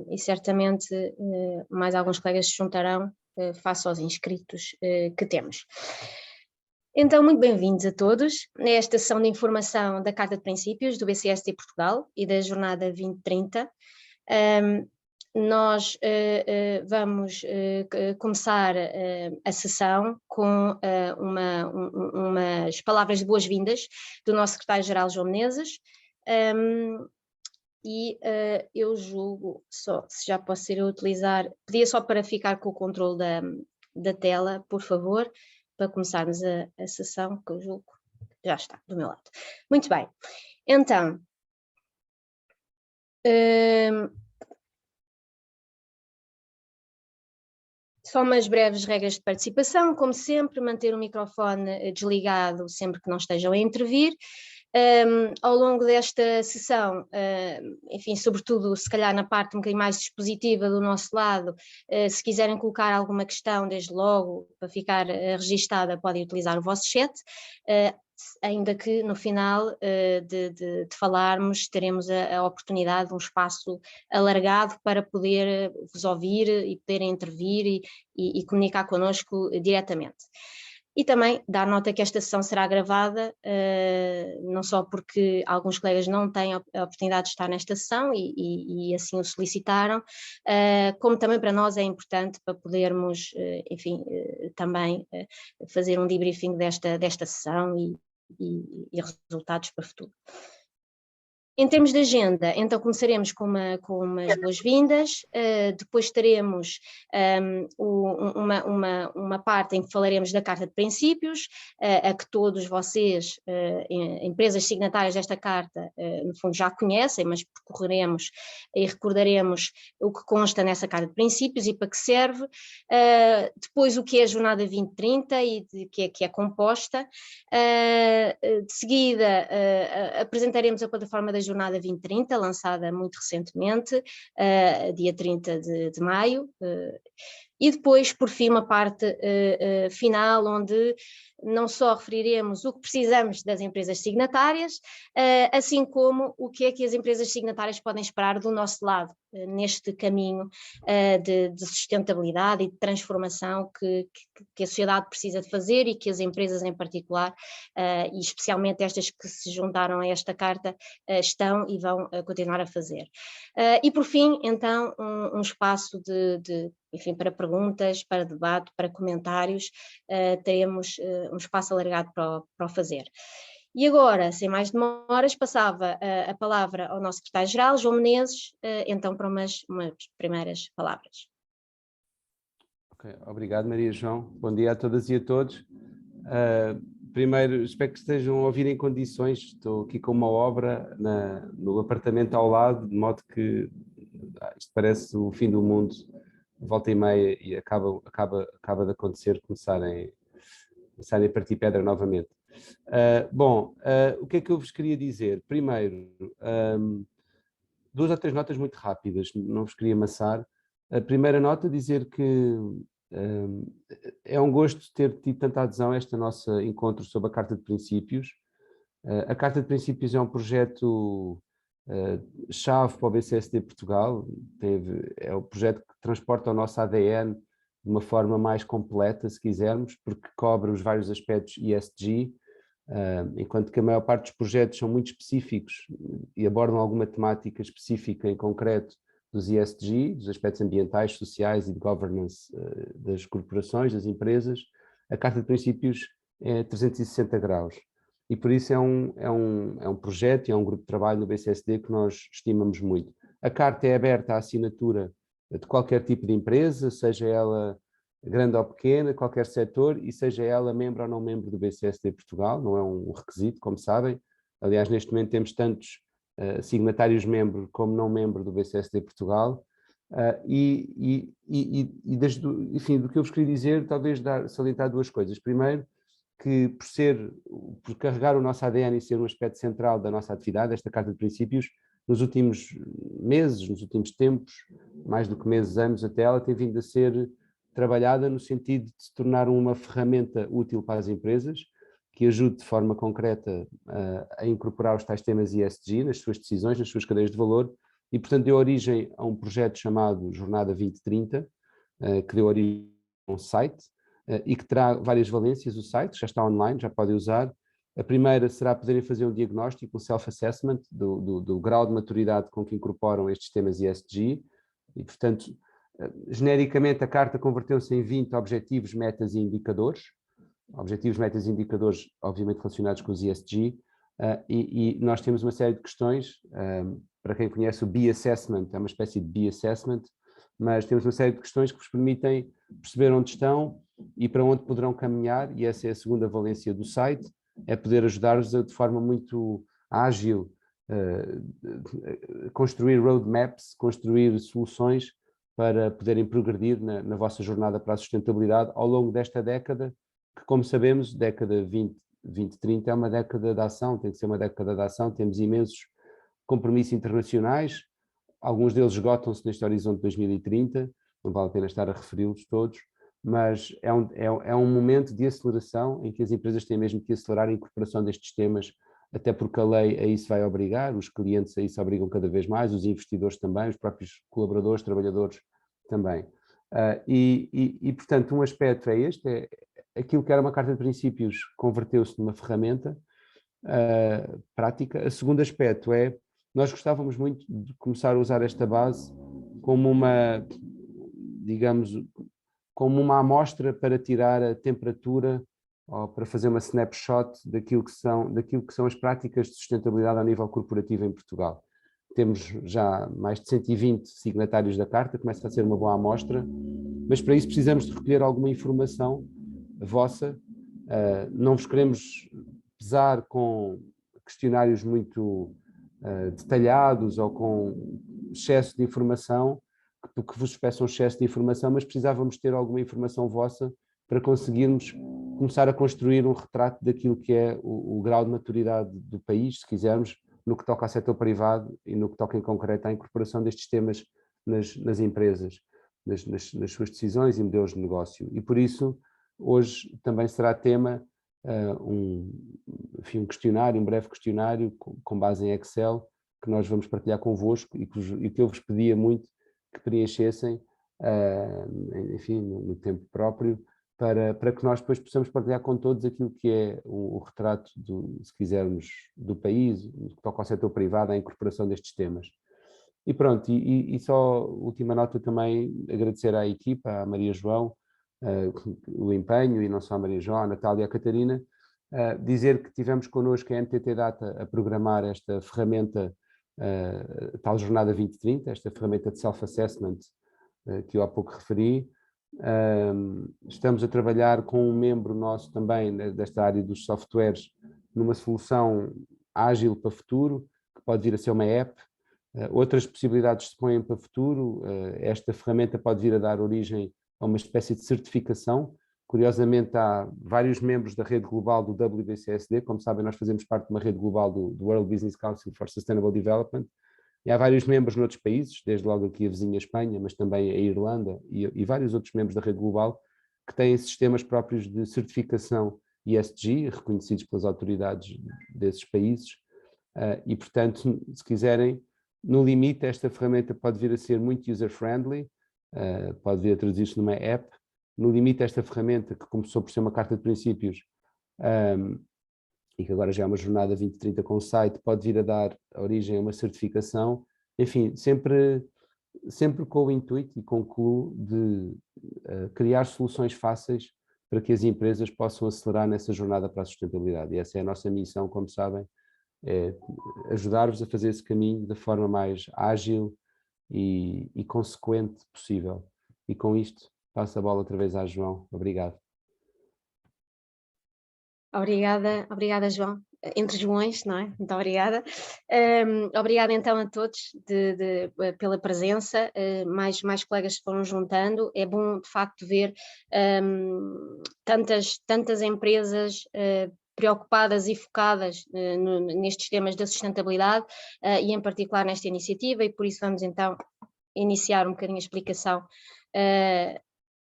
e certamente mais alguns colegas se juntarão face aos inscritos que temos. Então, muito bem-vindos a todos a esta sessão de informação da Carta de Princípios do BCST Portugal e da Jornada 2030. Nós vamos começar a sessão com umas palavras de boas-vindas do nosso secretário-geral João Menezes, e eu julgo só, se já posso ser eu utilizar, pedia só para ficar com o controle da tela, por favor, para começarmos a sessão, que eu julgo já está do meu lado. Muito bem, então, só umas breves regras de participação, como sempre, manter o microfone desligado sempre que não estejam a intervir. Ao longo desta sessão, enfim, sobretudo se calhar na parte um bocadinho mais dispositiva do nosso lado, se quiserem colocar alguma questão desde logo para ficar registada, podem utilizar o vosso chat, ainda que no final de falarmos teremos a oportunidade de um espaço alargado para poder vos ouvir e poderem intervir e comunicar connosco diretamente. E também dar nota que esta sessão será gravada, não só porque alguns colegas não têm a oportunidade de estar nesta sessão e assim o solicitaram, como também para nós é importante para podermos, enfim, também fazer um debriefing desta sessão e resultados para o futuro. Em termos de agenda, então começaremos com umas boas-vindas, depois teremos uma parte em que falaremos da Carta de Princípios, a que todos vocês, empresas signatárias desta Carta, no fundo já conhecem, mas percorreremos e recordaremos o que consta nessa Carta de Princípios e para que serve, depois o que é a Jornada 2030 e de que é composta, de seguida apresentaremos a plataforma da Jornada 2030, lançada muito recentemente, dia 30 de maio, e depois, por fim, uma parte final, onde não só referiremos o que precisamos das empresas signatárias, assim como o que é que as empresas signatárias podem esperar do nosso lado, neste caminho de sustentabilidade e de transformação que a sociedade precisa de fazer e que as empresas em particular, e especialmente estas que se juntaram a esta carta, estão e vão continuar a fazer. E por fim, então, um espaço enfim, para perguntas, para debate, para comentários, teremos um espaço alargado para o fazer. E agora, sem mais demoras, passava a palavra ao nosso secretário-geral, João Menezes, então para umas primeiras palavras. Okay. Obrigado, Maria João. Bom dia a todas e a todos. Primeiro, espero que estejam a ouvir em condições. Estou aqui com uma obra no apartamento ao lado, de modo que isto parece o fim do mundo, volta e meia, e acaba de acontecer, começarem a partir pedra novamente. O que é que eu vos queria dizer? Primeiro, duas ou três notas muito rápidas, não vos queria amassar. A primeira nota, dizer que é um gosto ter tido tanta adesão a este nosso encontro sobre a Carta de Princípios. A Carta de Princípios é um projeto chave para o BCST Portugal, é o projeto que transporta o nosso ADN de uma forma mais completa, se quisermos, porque cobre os vários aspectos ESG, enquanto que a maior parte dos projetos são muito específicos e abordam alguma temática específica em concreto dos ESG, dos aspectos ambientais, sociais e de governance das corporações, das empresas. A Carta de Princípios é 360 graus. E por isso é um projeto e é um grupo de trabalho no BCSD que nós estimamos muito. A carta é aberta à assinatura de qualquer tipo de empresa, seja ela grande ou pequena, qualquer setor, e seja ela membro ou não membro do BCSD Portugal, não é um requisito, como sabem. Aliás, neste momento temos tantos signatários membro como não membro do BCSD Portugal. Enfim, do que eu vos queria dizer, talvez salientar duas coisas. Primeiro, que por carregar o nosso ADN e ser um aspecto central da nossa atividade, esta Carta de Princípios, nos últimos meses, nos últimos tempos, mais do que meses, anos até, ela tem vindo a ser trabalhada no sentido de se tornar uma ferramenta útil para as empresas, que ajude de forma concreta a incorporar os tais temas ESG nas suas decisões, nas suas cadeias de valor, e, portanto, deu origem a um projeto chamado Jornada 2030, que deu origem a um site e que terá várias valências. O site já está online, já podem usar. A primeira será poderem fazer um diagnóstico, um self-assessment do grau de maturidade com que incorporam estes temas ESG e, portanto, genericamente a carta converteu-se em 20 objetivos, metas e indicadores. Objetivos, metas e indicadores, obviamente relacionados com os ESG, e nós temos uma série de questões. Para quem conhece o B-Assessment, é uma espécie de B-Assessment, mas temos uma série de questões que vos permitem perceber onde estão e para onde poderão caminhar, e essa é a segunda valência do site, é poder ajudar-vos de forma muito ágil, construir roadmaps, construir soluções para poderem progredir na vossa jornada para a sustentabilidade ao longo desta década, que, como sabemos, década 2030 é uma década de ação, tem que ser uma década de ação, temos imensos compromissos internacionais, alguns deles esgotam-se neste horizonte de 2030, não vale a pena estar a referi-los todos, mas é um momento de aceleração em que as empresas têm mesmo que acelerar a incorporação destes temas, até porque a lei a isso vai obrigar, os clientes a isso obrigam cada vez mais, os investidores também, os próprios colaboradores, trabalhadores também. Portanto, um aspecto é este, aquilo que era uma carta de princípios converteu-se numa ferramenta prática. O segundo aspecto é, nós gostávamos muito de começar a usar esta base como uma, digamos, como uma amostra para tirar a temperatura ou para fazer uma snapshot daquilo que são as práticas de sustentabilidade ao nível corporativo em Portugal. Temos já mais de 120 signatários da carta, começa a ser uma boa amostra, mas para isso precisamos de recolher alguma informação vossa. Não vos queremos pesar com questionários muito detalhados ou com excesso de informação, que vos peçam excesso de informação, mas precisávamos ter alguma informação vossa para conseguirmos começar a construir um retrato daquilo que é o grau de maturidade do país, se quisermos, no que toca ao setor privado e no que toca em concreto à incorporação destes temas nas empresas, nas suas decisões e modelos de negócio. E por isso, hoje também será tema um questionário, um breve questionário com base em Excel, que nós vamos partilhar convosco e que eu vos pedia muito que preenchessem, enfim, no tempo próprio, para que nós depois possamos partilhar com todos aquilo que é o retrato, se quisermos, do país, que toca ao setor privado, à incorporação destes temas. E pronto, e só última nota também, agradecer à equipa, à Maria João, o empenho, e não só a Maria João, a Natália e a Catarina, dizer que tivemos connosco a NTT Data a programar esta ferramenta, tal Jornada 2030, esta ferramenta de self-assessment que eu há pouco referi. Estamos a trabalhar com um membro nosso também desta área dos softwares numa solução ágil para o futuro, que pode vir a ser uma app. Outras possibilidades se põem para o futuro. Esta ferramenta pode vir a dar origem a uma espécie de certificação. Curiosamente, há vários membros da rede global do WBCSD. Como sabem, nós fazemos parte de uma rede global do World Business Council for Sustainable Development. E há vários membros noutros países, desde logo aqui a vizinha Espanha, mas também a Irlanda e vários outros membros da rede global, que têm sistemas próprios de certificação ESG, reconhecidos pelas autoridades desses países. E, portanto, se quiserem, no limite, esta ferramenta pode vir a ser muito user-friendly, pode vir a traduzir-se numa app. No limite, esta ferramenta, que começou por ser uma carta de princípios, e que agora já é uma jornada 2030 com o site, pode vir a dar origem a uma certificação, enfim, sempre com o intuito e com o clue de criar soluções fáceis para que as empresas possam acelerar nessa jornada para a sustentabilidade. E essa é a nossa missão, como sabem, é ajudar-vos a fazer esse caminho da forma mais ágil e consequente possível. E com isto, passo a bola outra vez à João. Obrigado. Obrigada, João. Entre Joões, não é? Muito obrigada. Obrigada então a todos pela presença. Mais colegas se foram juntando. É bom, de facto, ver tantas empresas preocupadas e focadas nestes temas da sustentabilidade e, em particular, nesta iniciativa, e por isso vamos então iniciar um bocadinho a explicação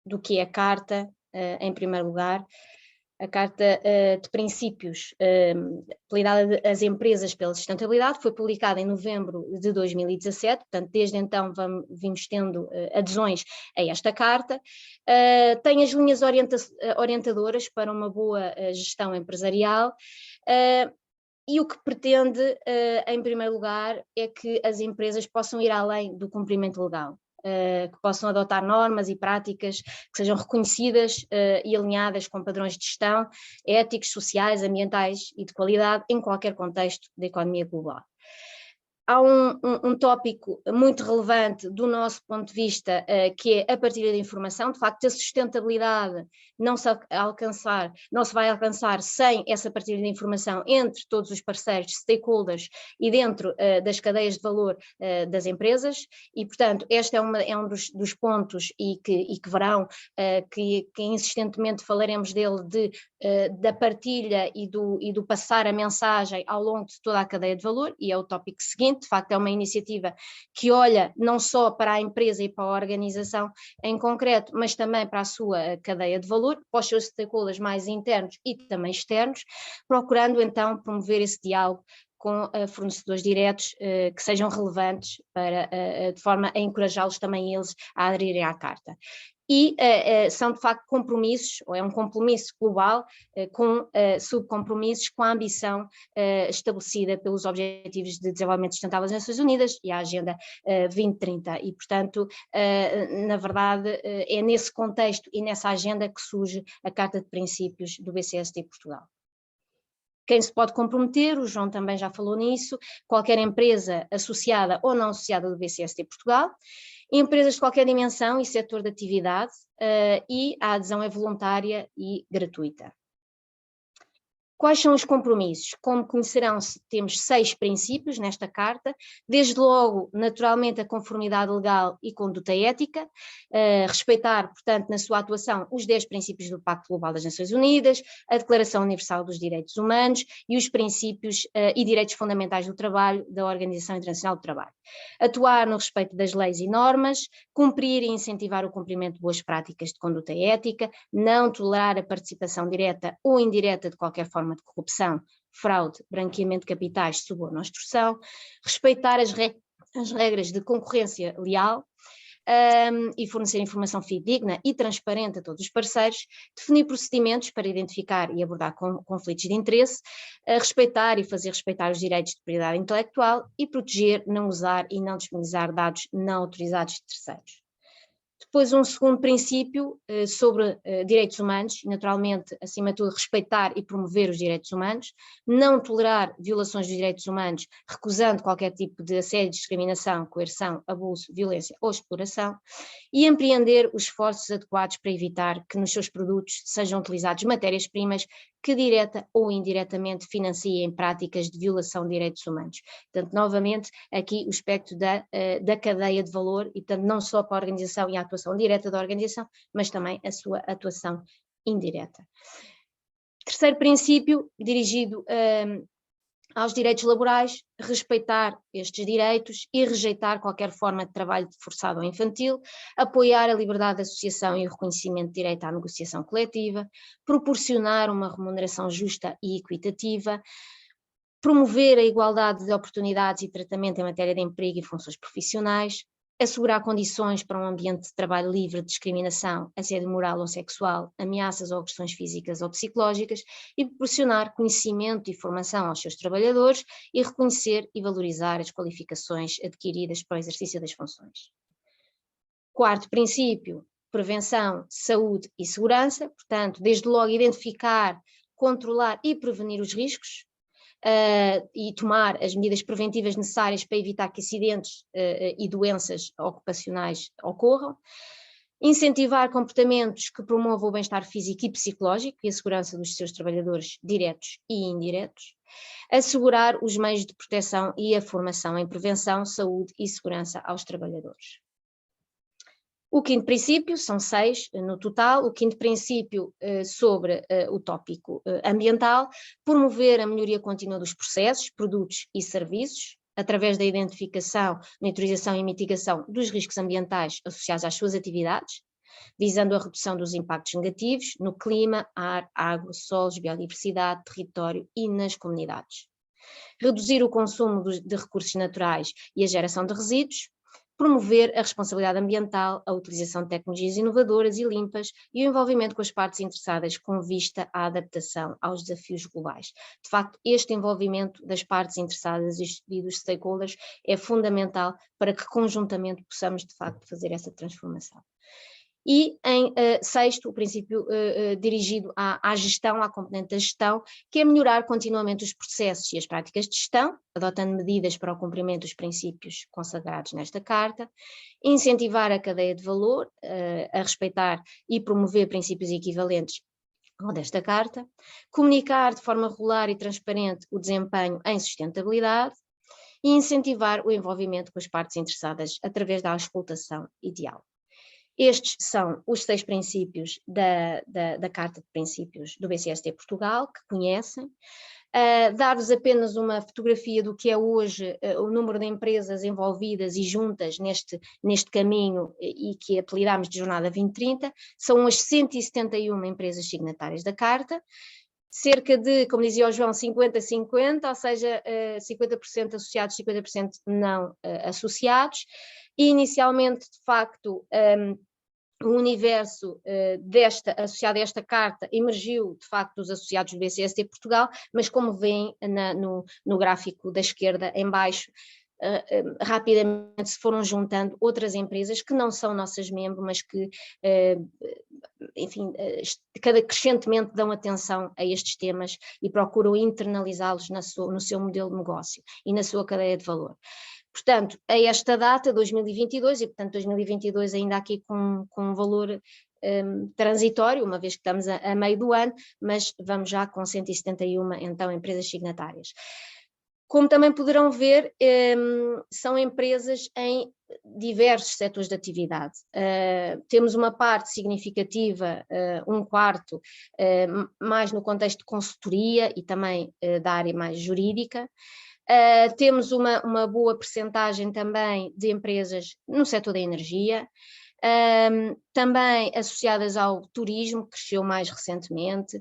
do que é a Carta, em primeiro lugar. A Carta de Princípios, apelidada de As Empresas pela Sustentabilidade, foi publicada em novembro de 2017, portanto, desde então vimos tendo adesões a esta Carta. Tem as linhas orientadoras para uma boa gestão empresarial, e o que pretende, em primeiro lugar, é que as empresas possam ir além do cumprimento legal. Que possam adotar normas e práticas que sejam reconhecidas e alinhadas com padrões de gestão éticos, sociais, ambientais e de qualidade em qualquer contexto da economia global. Há um tópico muito relevante do nosso ponto de vista, que é a partilha de informação. De facto, a sustentabilidade não se vai alcançar sem essa partilha de informação entre todos os parceiros, stakeholders e dentro das cadeias de valor das empresas, e portanto este é um dos pontos e que verão que insistentemente falaremos dele, da partilha e do passar a mensagem ao longo de toda a cadeia de valor, e é o tópico seguinte. De facto, é uma iniciativa que olha não só para a empresa e para a organização em concreto, mas também para a sua cadeia de valor, para os seus stakeholders mais internos e também externos, procurando então promover esse diálogo com fornecedores diretos que sejam relevantes de forma a encorajá-los também eles a aderirem à Carta. E são de facto compromissos, ou é um compromisso global com subcompromissos com a ambição estabelecida pelos Objetivos de Desenvolvimento Sustentável das Nações Unidas e a Agenda 2030, e portanto, na verdade, é nesse contexto e nessa agenda que surge a Carta de Princípios do BCST Portugal. Quem se pode comprometer, o João também já falou nisso, qualquer empresa associada ou não associada do BCST Portugal, empresas de qualquer dimensão e setor de atividade, e a adesão é voluntária e gratuita. Quais são os compromissos? Como conhecerão, temos 6 princípios nesta Carta, desde logo, naturalmente, a conformidade legal e conduta ética, respeitar, portanto, na sua atuação, os 10 princípios do Pacto Global das Nações Unidas, a Declaração Universal dos Direitos Humanos e os princípios e direitos fundamentais do trabalho da Organização Internacional do Trabalho. Atuar no respeito das leis e normas, cumprir e incentivar o cumprimento de boas práticas de conduta ética, não tolerar a participação direta ou indireta de qualquer forma de corrupção, fraude, branqueamento de capitais, suborno ou extorsão, respeitar as regras de concorrência leal e fornecer informação fidedigna e transparente a todos os parceiros, definir procedimentos para identificar e abordar conflitos de interesse, respeitar e fazer respeitar os direitos de propriedade intelectual e proteger, não usar e não disponibilizar dados não autorizados de terceiros. Depois um segundo princípio sobre direitos humanos, naturalmente, acima de tudo, respeitar e promover os direitos humanos, não tolerar violações dos direitos humanos, recusando qualquer tipo de assédio, discriminação, coerção, abuso, violência ou exploração, e empreender os esforços adequados para evitar que nos seus produtos sejam utilizadas matérias-primas que direta ou indiretamente financiem práticas de violação de direitos humanos. Portanto, novamente, aqui o espectro da cadeia de valor, e portanto não só para a organização e a atuação direta da organização, mas também a sua atuação indireta. Terceiro princípio, dirigido aos direitos laborais, respeitar estes direitos e rejeitar qualquer forma de trabalho forçado ou infantil, apoiar a liberdade de associação e o reconhecimento de direito à negociação coletiva, proporcionar uma remuneração justa e equitativa, promover a igualdade de oportunidades e tratamento em matéria de emprego e funções profissionais, assegurar condições para um ambiente de trabalho livre de discriminação, assédio moral ou sexual, ameaças ou agressões físicas ou psicológicas e proporcionar conhecimento e formação aos seus trabalhadores e reconhecer e valorizar as qualificações adquiridas para o exercício das funções. Quarto princípio, prevenção, saúde e segurança, portanto, desde logo identificar, controlar e prevenir os riscos, e tomar as medidas preventivas necessárias para evitar que acidentes e doenças ocupacionais ocorram, incentivar comportamentos que promovam o bem-estar físico e psicológico e a segurança dos seus trabalhadores diretos e indiretos, assegurar os meios de proteção e a formação em prevenção, saúde e segurança aos trabalhadores. O quinto princípio, são 6 no total, o quinto princípio sobre o tópico ambiental, promover a melhoria contínua dos processos, produtos e serviços, através da identificação, monitorização e mitigação dos riscos ambientais associados às suas atividades, visando a redução dos impactos negativos no clima, ar, água, solos, biodiversidade, território e nas comunidades. Reduzir o consumo de recursos naturais e a geração de resíduos, promover a responsabilidade ambiental, a utilização de tecnologias inovadoras e limpas e o envolvimento com as partes interessadas com vista à adaptação aos desafios globais. De facto, este envolvimento das partes interessadas e dos stakeholders é fundamental para que conjuntamente possamos, de facto, fazer essa transformação. E em sexto, o princípio dirigido à gestão, à componente da gestão, que é melhorar continuamente os processos e as práticas de gestão, adotando medidas para o cumprimento dos princípios consagrados nesta carta, incentivar a cadeia de valor, a respeitar e promover princípios equivalentes ao desta carta, comunicar de forma regular e transparente o desempenho em sustentabilidade e incentivar o envolvimento com as partes interessadas através da auscultação ideal. Estes são os 6 princípios da Carta de Princípios do BCST Portugal, que conhecem. Dar-vos apenas uma fotografia do que é hoje o número de empresas envolvidas e juntas neste caminho e que apelidámos de Jornada 2030, são as 171 empresas signatárias da Carta, cerca de, como dizia o João, 50-50, ou seja, 50% associados, 50% não associados, e inicialmente, de facto, o universo associado a esta carta emergiu, de facto, dos associados do BCST Portugal, mas como veem no gráfico da esquerda em baixo, rapidamente se foram juntando outras empresas que não são nossas membros, mas que, enfim, crescentemente dão atenção a estes temas e procuram internalizá-los no seu modelo de negócio e na sua cadeia de valor. Portanto, a esta data, 2022, e portanto 2022 ainda aqui com um valor transitório, uma vez que estamos a meio do ano, mas vamos já com 171 então empresas signatárias. Como também poderão ver, são empresas em diversos setores de atividade. Temos uma parte significativa, um quarto, mais no contexto de consultoria e também da área mais jurídica. Temos uma boa percentagem também de empresas no setor da energia, também associadas ao turismo, que cresceu mais recentemente,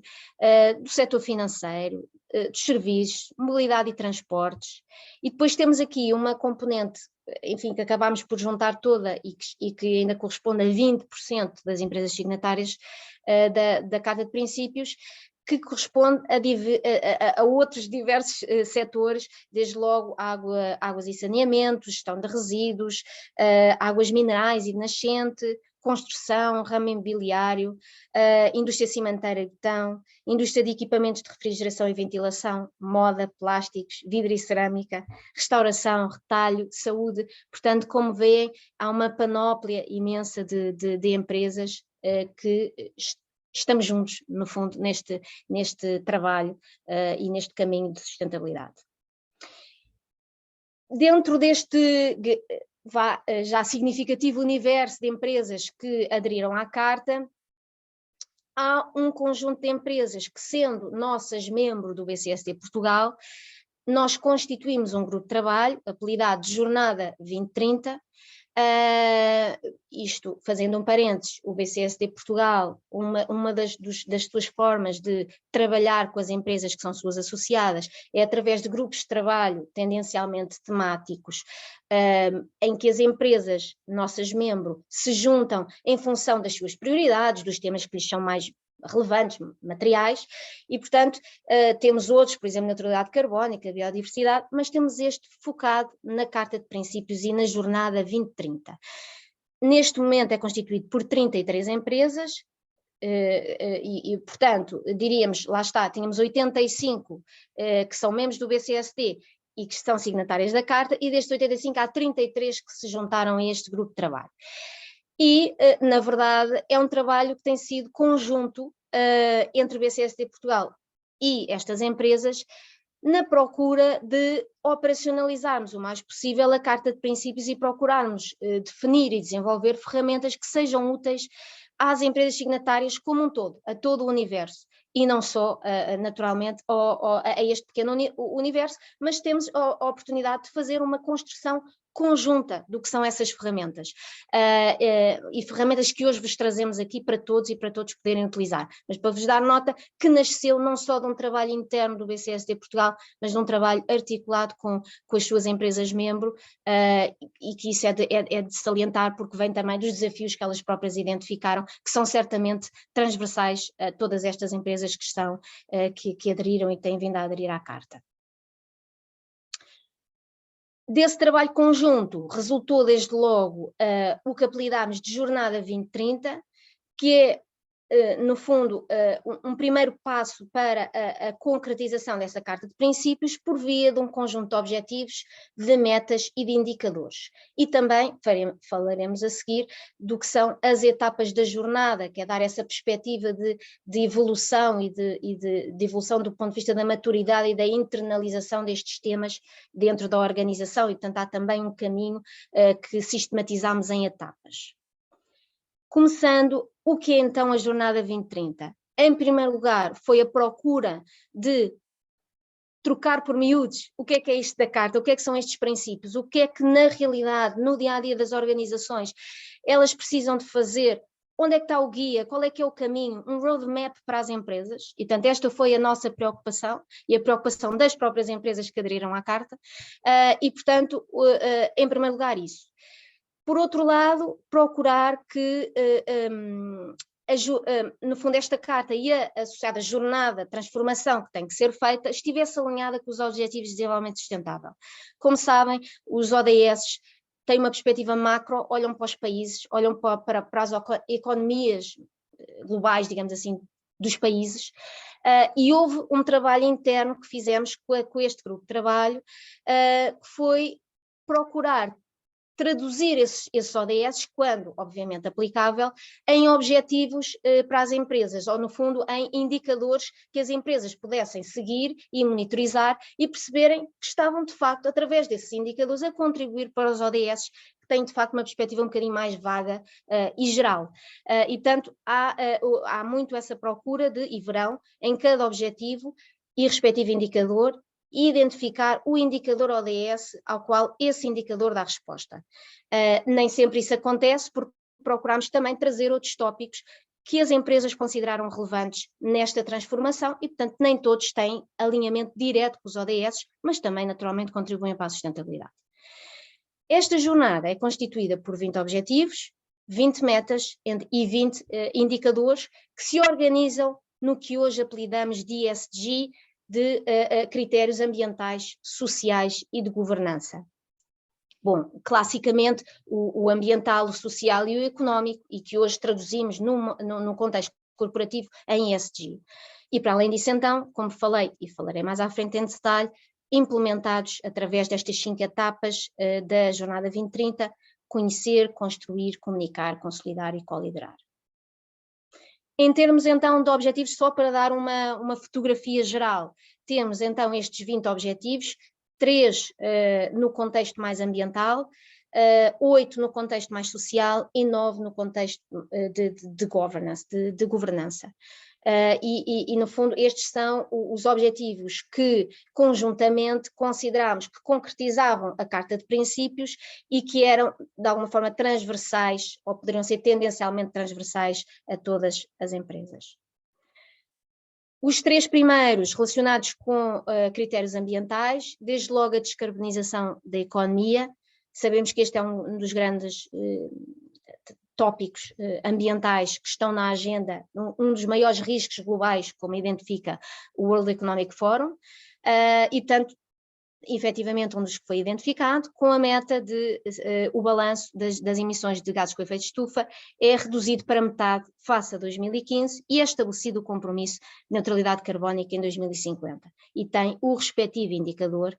do setor financeiro, dos serviços, mobilidade e transportes, e depois temos aqui uma componente, enfim, que acabámos por juntar toda e que ainda corresponde a 20% das empresas signatárias da Carta de Princípios, que corresponde a outros diversos setores, desde logo águas e saneamento, gestão de resíduos, águas minerais e de nascente, construção, ramo imobiliário, indústria cimenteira e betão, indústria de equipamentos de refrigeração e ventilação, moda, plásticos, vidro e cerâmica, restauração, retalho, saúde. Portanto, como veem, há uma panóplia imensa de empresas que estamos juntos, no fundo, neste trabalho e neste caminho de sustentabilidade. Dentro deste já significativo universo de empresas que aderiram à Carta, há um conjunto de empresas que, sendo nossas membros do BCST Portugal, nós constituímos um grupo de trabalho, apelidado de Jornada 2030, isto, fazendo um parênteses, o BCST Portugal, uma das suas formas de trabalhar com as empresas que são suas associadas é através de grupos de trabalho tendencialmente temáticos, em que as empresas, nossas membros, se juntam em função das suas prioridades, dos temas que lhes são mais relevantes, materiais, e portanto temos outros, por exemplo, neutralidade carbónica, biodiversidade, mas temos este focado na Carta de Princípios e na Jornada 2030. Neste momento é constituído por 33 empresas e portanto, diríamos, lá está, tínhamos 85 que são membros do BCST e que estão signatárias da Carta, e destes 85 há 33 que se juntaram a este grupo de trabalho. E, na verdade, é um trabalho que tem sido conjunto entre o BCST Portugal e estas empresas na procura de operacionalizarmos o mais possível a Carta de Princípios e procurarmos definir e desenvolver ferramentas que sejam úteis às empresas signatárias como um todo, a todo o universo, e não só, naturalmente, a este pequeno universo, mas temos a oportunidade de fazer uma construção conjunta do que são essas ferramentas, e ferramentas que hoje vos trazemos aqui para todos e para todos poderem utilizar, mas para vos dar nota que nasceu não só de um trabalho interno do BCSD Portugal, mas de um trabalho articulado com as suas empresas-membro, e que isso é de salientar, porque vem também dos desafios que elas próprias identificaram, que são certamente transversais a todas estas empresas que estão, que aderiram e têm vindo a aderir à Carta. Desse trabalho conjunto resultou desde logo o que apelidámos de Jornada 2030, que é, no fundo, um primeiro passo para a concretização dessa Carta de Princípios por via de um conjunto de objetivos, de metas e de indicadores. E também falaremos a seguir do que são as etapas da jornada, que é dar essa perspectiva de evolução e de evolução do ponto de vista da maturidade e da internalização destes temas dentro da organização, e portanto há também um caminho que sistematizamos em etapas. Começando, o que é então a Jornada 2030? Em primeiro lugar, foi a procura de trocar por miúdos o que é isto da Carta, o que são estes princípios, o que é que na realidade, no dia-a-dia das organizações, elas precisam de fazer, onde é que está o guia, qual é que é o caminho, um roadmap para as empresas, e portanto esta foi a nossa preocupação, e a preocupação das próprias empresas que aderiram à Carta, e portanto, em primeiro lugar isso. Por outro lado, procurar que, no fundo, esta Carta e a associada jornada de transformação que tem que ser feita estivesse alinhada com os Objetivos de Desenvolvimento Sustentável. Como sabem, os ODS têm uma perspectiva macro, olham para os países, olham para as economias globais, digamos assim, dos países, e houve um trabalho interno que fizemos com este grupo de trabalho, que foi procurar traduzir esses ODS, quando, obviamente, aplicável, em objetivos para as empresas, ou, no fundo, em indicadores que as empresas pudessem seguir e monitorizar e perceberem que estavam, de facto, através desses indicadores, a contribuir para os ODS, que têm, de facto, uma perspectiva um bocadinho mais vaga e geral. E, portanto, há muito essa procura de, e verão, em cada objetivo e respectivo indicador, e identificar o indicador ODS ao qual esse indicador dá resposta. Nem sempre isso acontece, porque procuramos também trazer outros tópicos que as empresas consideraram relevantes nesta transformação e, portanto, nem todos têm alinhamento direto com os ODS, mas também, naturalmente, contribuem para a sustentabilidade. Esta jornada é constituída por 20 objetivos, 20 metas e 20 indicadores que se organizam no que hoje apelidamos de ESG, de critérios ambientais, sociais e de governança. Bom, classicamente o ambiental, o social e o económico, e que hoje traduzimos no contexto corporativo em ESG. E para além disso, então, como falei, e falarei mais à frente em detalhe, implementados através destas 5 etapas da Jornada 2030, conhecer, construir, comunicar, consolidar e coliderar. Em termos então de objetivos, só para dar uma fotografia geral, temos então estes 20 objetivos, 3 no contexto mais ambiental, 8 no contexto mais social e 9 no contexto de governance, de governança. E no fundo estes são os objetivos que conjuntamente consideramos que concretizavam a Carta de Princípios e que eram de alguma forma transversais, ou poderiam ser tendencialmente transversais a todas as empresas. Os 3 primeiros relacionados com critérios ambientais, desde logo a descarbonização da economia. Sabemos que este é um dos grandes tópicos ambientais que estão na agenda, um dos maiores riscos globais, como identifica o World Economic Forum, e portanto, efetivamente um dos que foi identificado, com a meta de o balanço das emissões de gases com efeito de estufa é reduzido para metade face a 2015 e é estabelecido o compromisso de neutralidade carbónica em 2050. E tem o respectivo indicador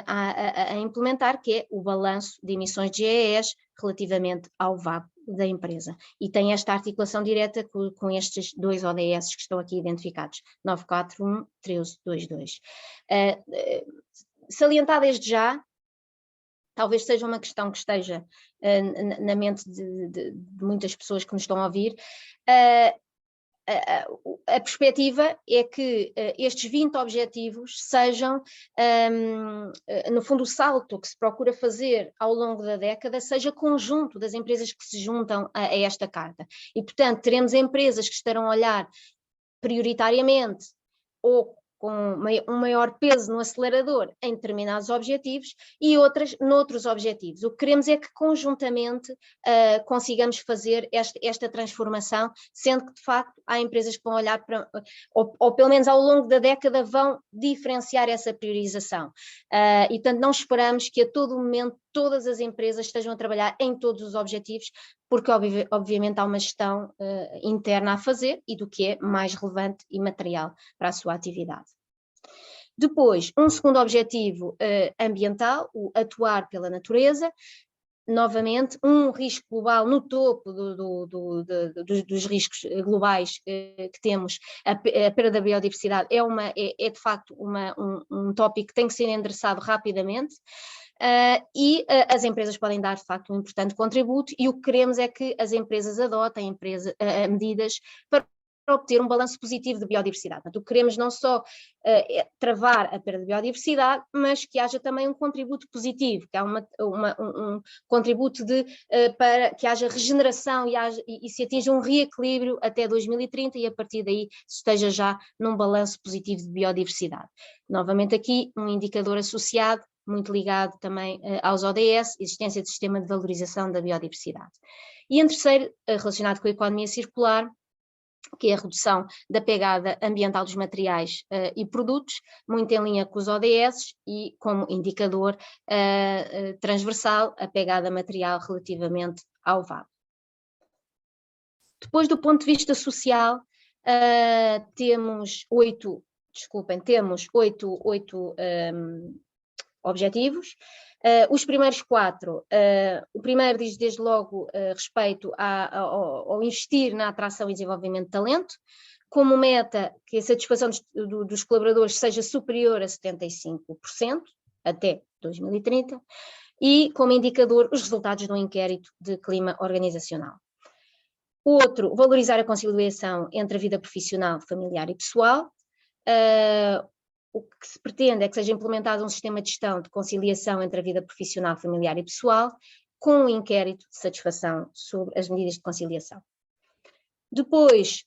a implementar, que é o balanço de emissões de GES relativamente ao VAP da empresa. E tem esta articulação direta com estes 2 ODS que estão aqui identificados, 941, 1322. Salientar desde já, talvez seja uma questão que esteja na mente de muitas pessoas que nos estão a ouvir, a perspectiva é que estes 20 objetivos sejam, no fundo, o salto que se procura fazer ao longo da década seja conjunto das empresas que se juntam a esta carta. E, portanto, teremos empresas que estarão a olhar prioritariamente ou com um maior peso no acelerador em determinados objetivos e outras noutros objetivos. O que queremos é que conjuntamente consigamos fazer esta transformação, sendo que de facto há empresas que vão olhar para, ou pelo menos ao longo da década vão diferenciar essa priorização. E portanto não esperamos que a todo momento todas as empresas estejam a trabalhar em todos os objetivos, porque obviamente há uma gestão interna a fazer e do que é mais relevante e material para a sua atividade. Depois, um segundo objetivo ambiental, o atuar pela natureza. Novamente, um risco global no topo dos riscos globais que temos, a perda da biodiversidade é de facto um tópico que tem que ser endereçado rapidamente. E as empresas podem dar de facto um importante contributo, e o que queremos é que as empresas adotem medidas para obter um balanço positivo de biodiversidade. Portanto, o que queremos não só travar a perda de biodiversidade, mas que haja também um contributo positivo, que há um contributo para que haja regeneração e se atinja um reequilíbrio até 2030 e a partir daí esteja já num balanço positivo de biodiversidade. Novamente aqui um indicador associado, muito ligado também aos ODS, existência de sistema de valorização da biodiversidade. E em terceiro, relacionado com a economia circular, que é a redução da pegada ambiental dos materiais e produtos, muito em linha com os ODS e como indicador transversal a pegada material relativamente ao VAB. Depois, do ponto de vista social, temos oito objetivos. Os primeiros 4, o primeiro diz desde logo respeito ao investir na atração e desenvolvimento de talento, como meta que a satisfação dos colaboradores seja superior a 75% até 2030 e como indicador os resultados do inquérito de clima organizacional. Outro, valorizar a conciliação entre a vida profissional, familiar e pessoal. O que se pretende é que seja implementado um sistema de gestão de conciliação entre a vida profissional, familiar e pessoal, com um inquérito de satisfação sobre as medidas de conciliação. Depois,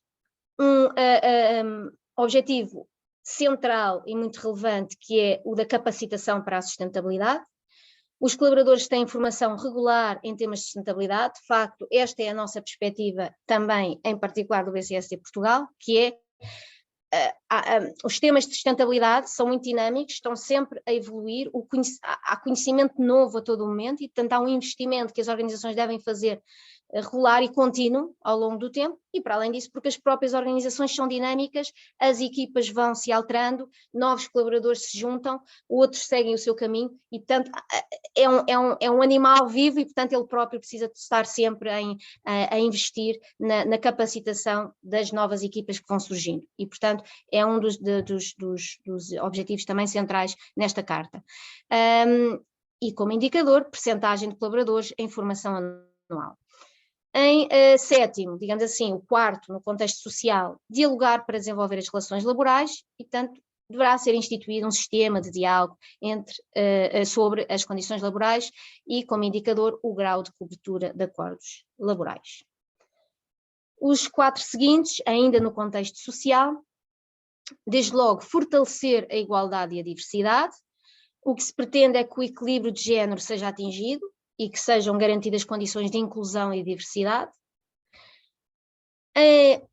objetivo central e muito relevante, que é o da capacitação para a sustentabilidade. Os colaboradores têm formação regular em temas de sustentabilidade. De facto, esta é a nossa perspectiva também, em particular do BCSD Portugal, que é os temas de sustentabilidade são muito dinâmicos, estão sempre a evoluir, há conhecimento novo a todo momento e, portanto, há um investimento que as organizações devem fazer regular e contínuo ao longo do tempo e, para além disso, porque as próprias organizações são dinâmicas, as equipas vão se alterando, novos colaboradores se juntam, outros seguem o seu caminho e, portanto, é um animal vivo e, portanto, ele próprio precisa de estar sempre a investir na capacitação das novas equipas que vão surgindo e, portanto, é um dos objetivos também centrais nesta carta. E como indicador, percentagem de colaboradores em formação anual. Em sétimo, digamos assim, o quarto, no contexto social, dialogar para desenvolver as relações laborais e, portanto, deverá ser instituído um sistema de diálogo sobre as condições laborais e, como indicador, o grau de cobertura de acordos laborais. Os 4 seguintes, ainda no contexto social, desde logo, fortalecer a igualdade e a diversidade. O que se pretende é que o equilíbrio de género seja atingido e que sejam garantidas condições de inclusão e diversidade,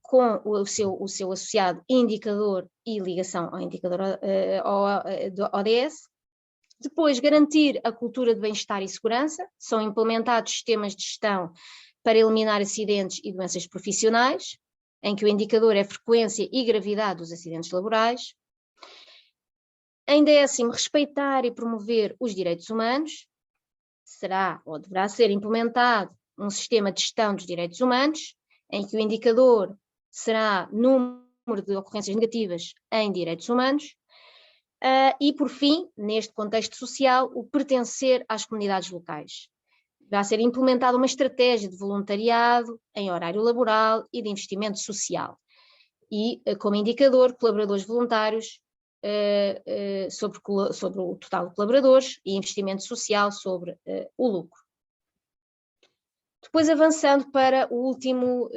com o seu associado indicador e ligação ao indicador do ODS. Depois, garantir a cultura de bem-estar e segurança, são implementados sistemas de gestão para eliminar acidentes e doenças profissionais, em que o indicador é a frequência e gravidade dos acidentes laborais. Em décimo, respeitar e promover os direitos humanos. Será ou deverá ser implementado um sistema de gestão dos direitos humanos, em que o indicador será número de ocorrências negativas em direitos humanos. E, por fim, neste contexto social, o pertencer às comunidades locais. Vai ser implementada uma estratégia de voluntariado em horário laboral e de investimento social. E, como indicador, colaboradores voluntários sobre o total de colaboradores e investimento social sobre o lucro. Depois, avançando para o último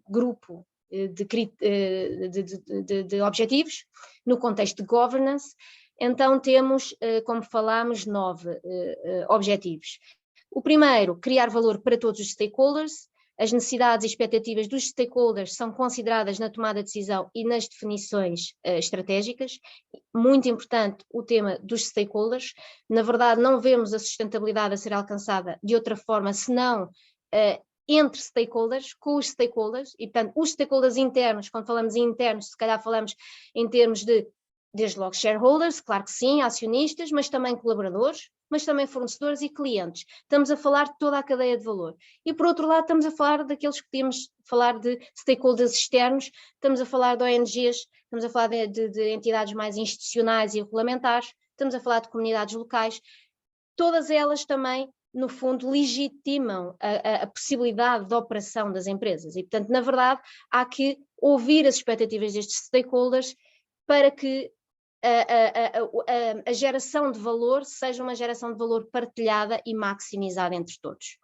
grupo de objetivos, no contexto de governance, então temos, como falámos, 9 objetivos. O primeiro, criar valor para todos os stakeholders. As necessidades e expectativas dos stakeholders são consideradas na tomada de decisão e nas definições estratégicas. Muito importante o tema dos stakeholders. Na verdade, não vemos a sustentabilidade a ser alcançada de outra forma, senão entre stakeholders, com os stakeholders, e portanto os stakeholders internos, quando falamos em internos, se calhar falamos em termos de, desde logo, shareholders, claro que sim, acionistas, mas também colaboradores, mas também fornecedores e clientes. Estamos a falar de toda a cadeia de valor. E por outro lado estamos a falar daqueles que podemos falar de stakeholders externos, estamos a falar de ONGs, estamos a falar de entidades mais institucionais e regulamentares, estamos a falar de comunidades locais, todas elas também, no fundo, legitimam a possibilidade de operação das empresas. E, portanto, na verdade, há que ouvir as expectativas destes stakeholders para que a geração de valor seja uma geração de valor partilhada e maximizada entre todos.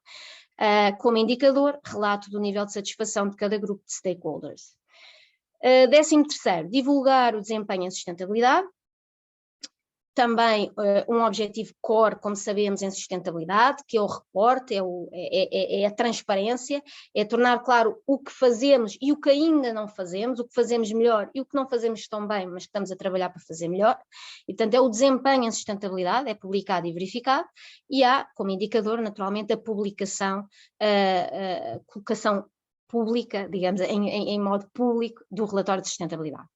Como indicador, relato do nível de satisfação de cada grupo de stakeholders. 13º, divulgar o desempenho em sustentabilidade. Também um objetivo core, como sabemos, em sustentabilidade, que é o reporte, é a transparência, é tornar claro o que fazemos e o que ainda não fazemos, o que fazemos melhor e o que não fazemos tão bem, mas que estamos a trabalhar para fazer melhor. E, portanto, é o desempenho em sustentabilidade, é publicado e verificado, e há, como indicador, naturalmente, a publicação, a colocação pública, digamos, em modo público, do relatório de sustentabilidade.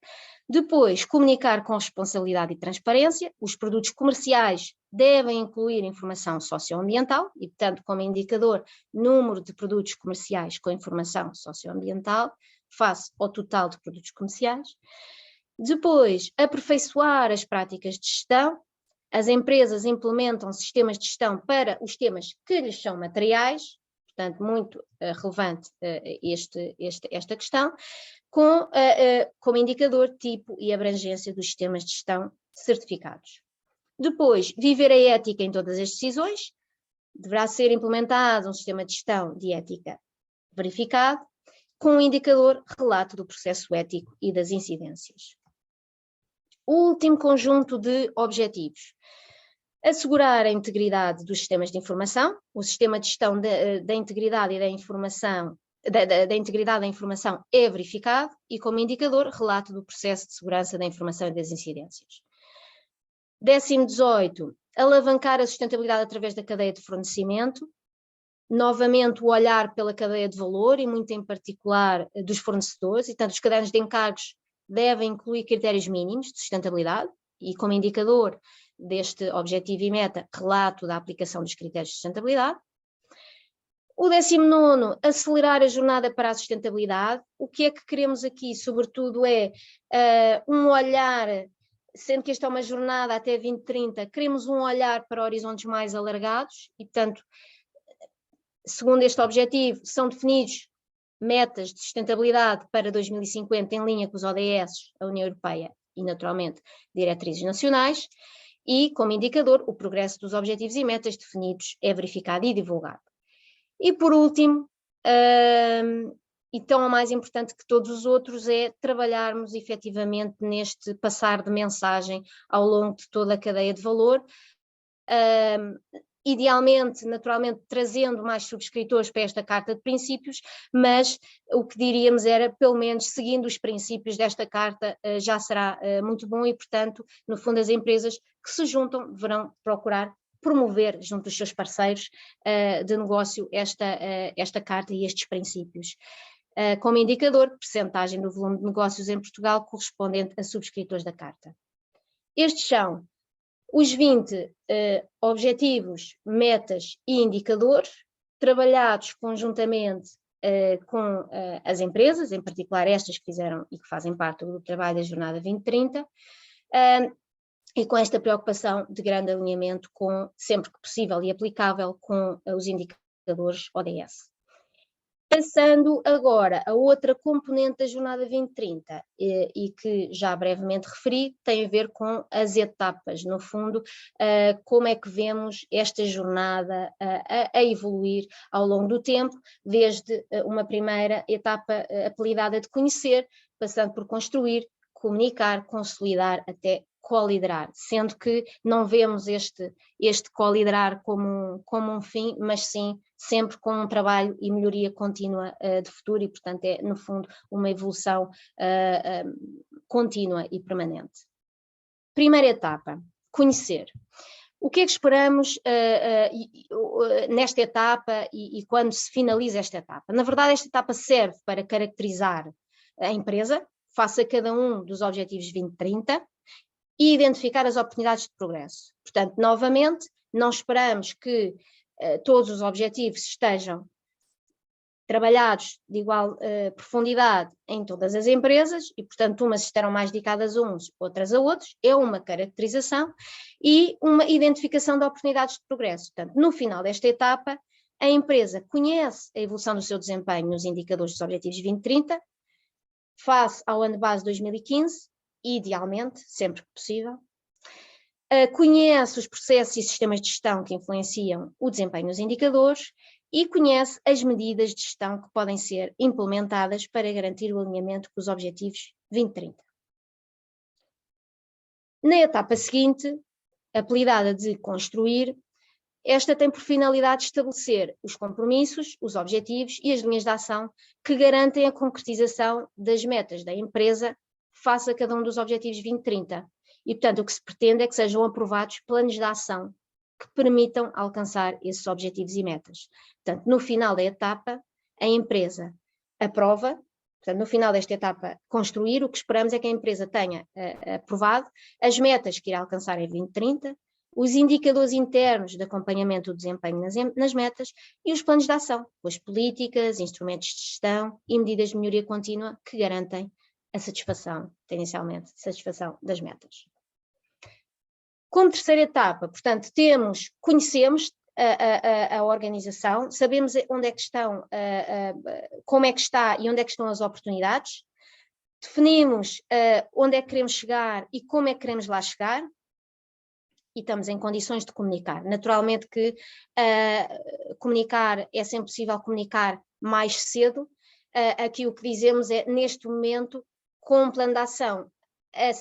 Depois, comunicar com responsabilidade e transparência. Os produtos comerciais devem incluir informação socioambiental e, portanto, como indicador, número de produtos comerciais com informação socioambiental face ao total de produtos comerciais. Depois, aperfeiçoar as práticas de gestão. As empresas implementam sistemas de gestão para os temas que lhes são materiais, portanto, muito relevante esta questão, como indicador, tipo e abrangência dos sistemas de gestão certificados. Depois, viver a ética em todas as decisões. Deverá ser implementado um sistema de gestão de ética verificado, com o indicador relato do processo ético e das incidências. O último conjunto de objetivos. Assegurar a integridade dos sistemas de informação. O sistema de gestão da integridade e da informação da integridade da informação é verificado e, como indicador, relato do processo de segurança da informação e das incidências. 18º, alavancar a sustentabilidade através da cadeia de fornecimento. Novamente, o olhar pela cadeia de valor e, muito em particular, dos fornecedores, e, portanto, os cadernos de encargos devem incluir critérios mínimos de sustentabilidade e, como indicador deste objetivo e meta, relato da aplicação dos critérios de sustentabilidade. O 19º, acelerar a jornada para a sustentabilidade. O que é que queremos aqui, sobretudo, é um olhar, sendo que esta é uma jornada até 2030, queremos um olhar para horizontes mais alargados e, portanto, segundo este objetivo, são definidos metas de sustentabilidade para 2050 em linha com os ODS, a União Europeia e, naturalmente, diretrizes nacionais e, como indicador, o progresso dos objetivos e metas definidos é verificado e divulgado. E por último, e tão mais importante que todos os outros, é trabalharmos efetivamente neste passar de mensagem ao longo de toda a cadeia de valor, idealmente, naturalmente, trazendo mais subscritores para esta carta de princípios, mas o que diríamos era, pelo menos, seguindo os princípios desta carta, já será muito bom e, portanto, no fundo, as empresas que se juntam deverão procurar promover junto dos seus parceiros de negócio esta carta e estes princípios. Como indicador, percentagem do volume de negócios em Portugal correspondente a subscritores da carta. Estes são os 20 objetivos, metas e indicadores, trabalhados conjuntamente com as empresas, em particular estas que fizeram e que fazem parte do trabalho da Jornada 2030, e com esta preocupação de grande alinhamento com, sempre que possível e aplicável, com os indicadores ODS. Passando agora a outra componente da Jornada 2030, e que já brevemente referi, tem a ver com as etapas, no fundo, como é que vemos esta jornada a evoluir ao longo do tempo, desde uma primeira etapa apelidada de conhecer, passando por construir, comunicar, consolidar, até co-liderar, sendo que não vemos este co-liderar como um fim, mas sim sempre com um trabalho e melhoria contínua de futuro e, portanto, é, no fundo, uma evolução contínua e permanente. Primeira etapa, conhecer. O que é que esperamos nesta etapa e quando se finaliza esta etapa? Na verdade, esta etapa serve para caracterizar a empresa face a cada um dos objetivos 2030 e identificar as oportunidades de progresso. Portanto, novamente, não esperamos que todos os objetivos estejam trabalhados de igual profundidade em todas as empresas e, portanto, umas estarão mais dedicadas a uns, outras a outros. É uma caracterização e uma identificação de oportunidades de progresso. Portanto, no final desta etapa, a empresa conhece a evolução do seu desempenho nos indicadores dos objetivos 2030, face ao ano base 2015, idealmente, sempre que possível, conhece os processos e sistemas de gestão que influenciam o desempenho dos indicadores e conhece as medidas de gestão que podem ser implementadas para garantir o alinhamento com os objetivos 2030. Na etapa seguinte, apelidada de construir, esta tem por finalidade estabelecer os compromissos, os objetivos e as linhas de ação que garantem a concretização das metas da empresa face a cada um dos objetivos 2030. E, portanto, o que se pretende é que sejam aprovados planos de ação que permitam alcançar esses objetivos e metas. Portanto, no final da etapa, a empresa aprova, portanto, no final desta etapa, construir, o que esperamos é que a empresa tenha aprovado as metas que irá alcançar em 2030, os indicadores internos de acompanhamento do desempenho nas metas e os planos de ação, com as políticas, instrumentos de gestão e medidas de melhoria contínua que garantem a satisfação, tendencialmente, satisfação das metas. Como terceira etapa, portanto, conhecemos a organização, sabemos onde é que estão, como é que está e onde é que estão as oportunidades, definimos onde é que queremos chegar e como é que queremos lá chegar, e estamos em condições de comunicar. Naturalmente que comunicar é sempre possível comunicar mais cedo, aqui o que dizemos é, neste momento, com um plano de ação a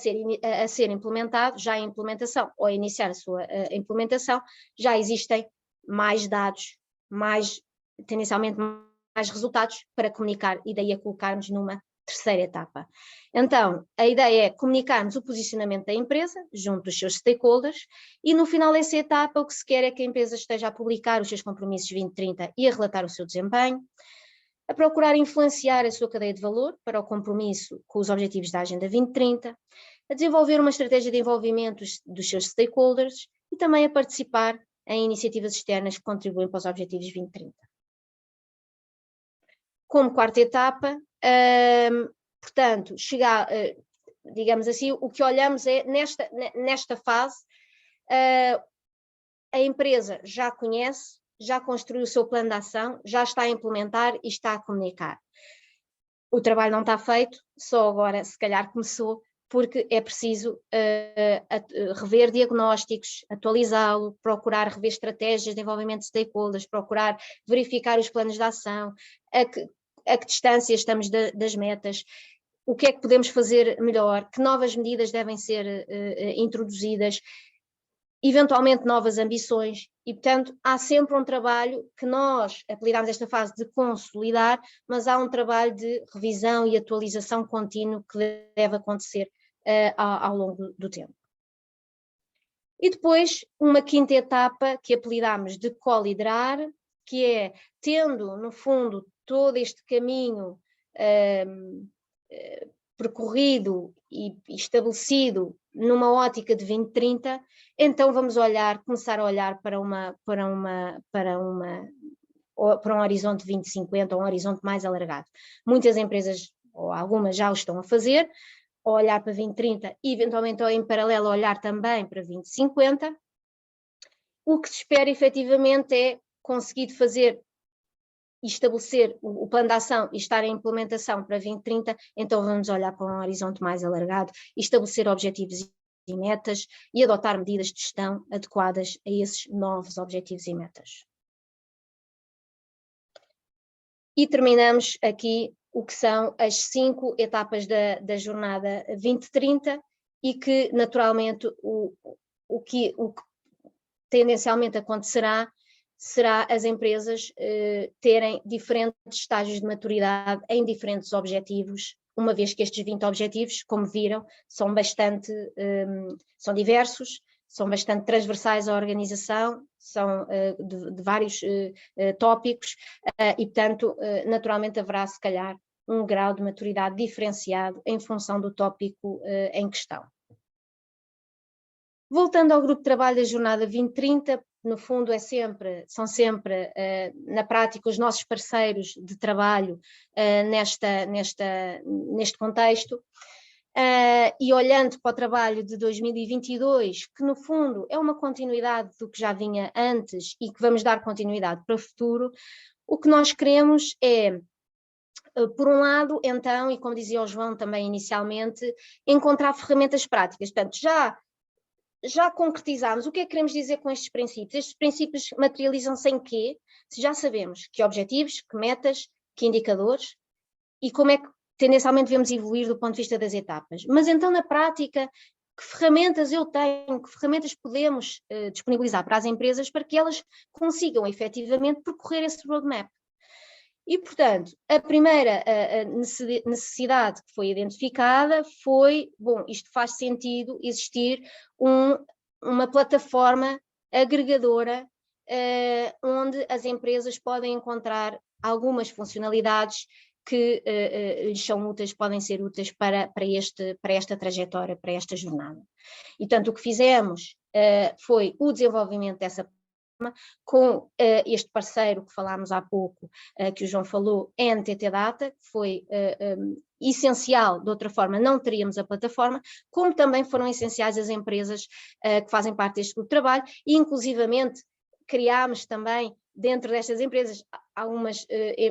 ser implementado, já em implementação, ou a iniciar a sua implementação, já existem mais dados, tendencialmente mais resultados para comunicar e daí a colocarmos numa terceira etapa. Então, a ideia é comunicarmos o posicionamento da empresa junto dos seus stakeholders e no final dessa etapa o que se quer é que a empresa esteja a publicar os seus compromissos 2030 e a relatar o seu desempenho, a procurar influenciar a sua cadeia de valor para o compromisso com os objetivos da Agenda 2030, a desenvolver uma estratégia de envolvimento dos seus stakeholders e também a participar em iniciativas externas que contribuem para os objetivos 2030. Como quarta etapa, portanto, digamos assim, o que olhamos é, nesta fase, a empresa já conhece, já construiu o seu plano de ação, já está a implementar e está a comunicar. O trabalho não está feito, só agora se calhar começou, porque é preciso rever diagnósticos, atualizá-lo, procurar rever estratégias de envolvimento de stakeholders, procurar verificar os planos de ação, a que distância estamos das metas, o que é que podemos fazer melhor, que novas medidas devem ser introduzidas, eventualmente novas ambições, e portanto há sempre um trabalho que nós apelidamos esta fase de consolidar, mas há um trabalho de revisão e atualização contínuo que deve acontecer ao longo do tempo. E depois uma quinta etapa que apelidamos de co-liderar, que é, tendo no fundo todo este caminho percorrido e estabelecido numa ótica de 2030, então vamos começar a olhar para um horizonte de 2050 ou um horizonte mais alargado. Muitas empresas, ou algumas já o estão a fazer, a olhar para 2030 e eventualmente em paralelo a olhar também para 2050. O que se espera efetivamente é conseguir fazer e estabelecer o plano de ação e estar em implementação para 2030, então vamos olhar para um horizonte mais alargado e estabelecer objetivos e metas e adotar medidas de gestão adequadas a esses novos objetivos e metas. E terminamos aqui o que são as 5 etapas da jornada 2030 e que naturalmente o que tendencialmente acontecerá será as empresas terem diferentes estágios de maturidade em diferentes objetivos, uma vez que estes 20 objetivos, como viram, são são diversos, são bastante transversais à organização, são de vários tópicos e, portanto, naturalmente haverá, se calhar, um grau de maturidade diferenciado em função do tópico em questão. Voltando ao grupo de trabalho da Jornada 2030, no fundo são sempre, na prática, os nossos parceiros de trabalho neste contexto, e olhando para o trabalho de 2022, que no fundo é uma continuidade do que já vinha antes e que vamos dar continuidade para o futuro, o que nós queremos é, por um lado, então, e como dizia o João também inicialmente, encontrar ferramentas práticas. Portanto, já concretizámos o que é que queremos dizer com estes princípios. Estes princípios materializam-se em quê? Se já sabemos que objetivos, que metas, que indicadores e como é que tendencialmente devemos evoluir do ponto de vista das etapas. Mas então, na prática, que ferramentas eu tenho, que ferramentas podemos disponibilizar para as empresas para que elas consigam efetivamente percorrer esse roadmap? E, portanto, a primeira necessidade que foi identificada foi, bom, isto faz sentido existir uma plataforma agregadora onde as empresas podem encontrar algumas funcionalidades que lhes são úteis, podem ser úteis para esta trajetória, para esta jornada. E, portanto, o que fizemos foi o desenvolvimento dessa com este parceiro que falámos há pouco, que o João falou, NTT Data, que foi essencial, de outra forma não teríamos a plataforma, como também foram essenciais as empresas que fazem parte deste grupo de trabalho e inclusivamente criámos também dentro destas empresas algumas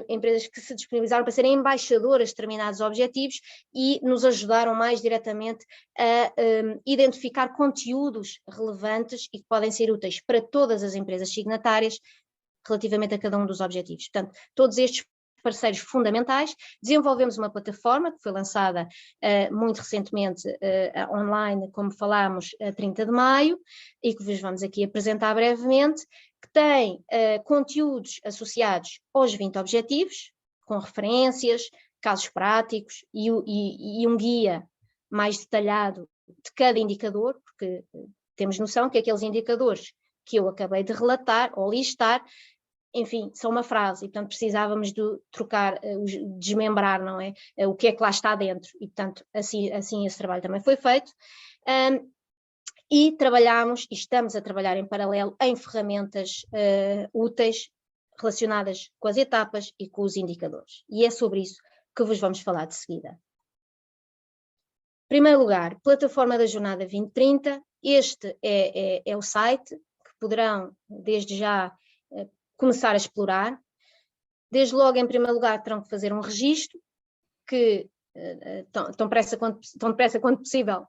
empresas que se disponibilizaram para serem embaixadoras de determinados objetivos e nos ajudaram mais diretamente a identificar conteúdos relevantes e que podem ser úteis para todas as empresas signatárias relativamente a cada um dos objetivos. Portanto, todos estes parceiros fundamentais, desenvolvemos uma plataforma que foi lançada muito recentemente online, como falámos, a 30 de maio, e que vos vamos aqui apresentar brevemente, que tem conteúdos associados aos 20 objetivos, com referências, casos práticos e um guia mais detalhado de cada indicador, porque temos noção que aqueles indicadores que eu acabei de relatar ou listar, enfim, são uma frase, e portanto precisávamos de trocar, desmembrar, não é? O que é que lá está dentro, e portanto assim esse trabalho também foi feito. E trabalhamos, e estamos a trabalhar em paralelo em ferramentas úteis relacionadas com as etapas e com os indicadores. E é sobre isso que vos vamos falar de seguida. Em primeiro lugar, plataforma da Jornada 2030, este é o site que poderão desde já começar a explorar. Desde logo, em primeiro lugar, terão que fazer um registro que tão depressa quanto possível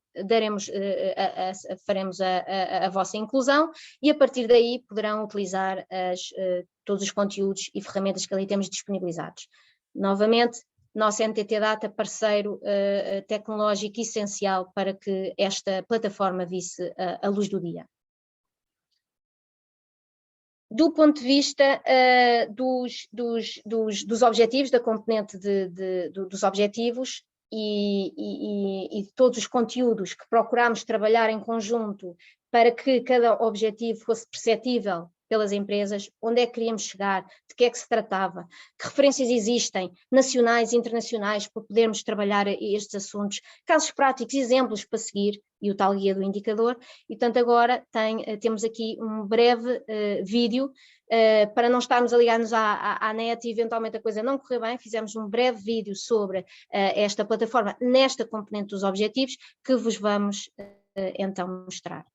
faremos a vossa inclusão e a partir daí poderão utilizar todos os conteúdos e ferramentas que ali temos disponibilizados. Novamente, nosso NTT Data, parceiro tecnológico essencial para que esta plataforma visse a luz do dia. Do ponto de vista dos objetivos, da componente dos objetivos e de todos os conteúdos que procuramos trabalhar em conjunto para que cada objetivo fosse perceptível pelas empresas, onde é que queríamos chegar, de que é que se tratava, que referências existem, nacionais e internacionais, para podermos trabalhar estes assuntos, casos práticos, exemplos para seguir, e o tal guia do indicador. E, portanto, agora temos aqui um breve vídeo, para não estarmos a ligar-nos à net e eventualmente a coisa não correr bem, fizemos um breve vídeo sobre esta plataforma, nesta componente dos objetivos, que vos vamos então mostrar.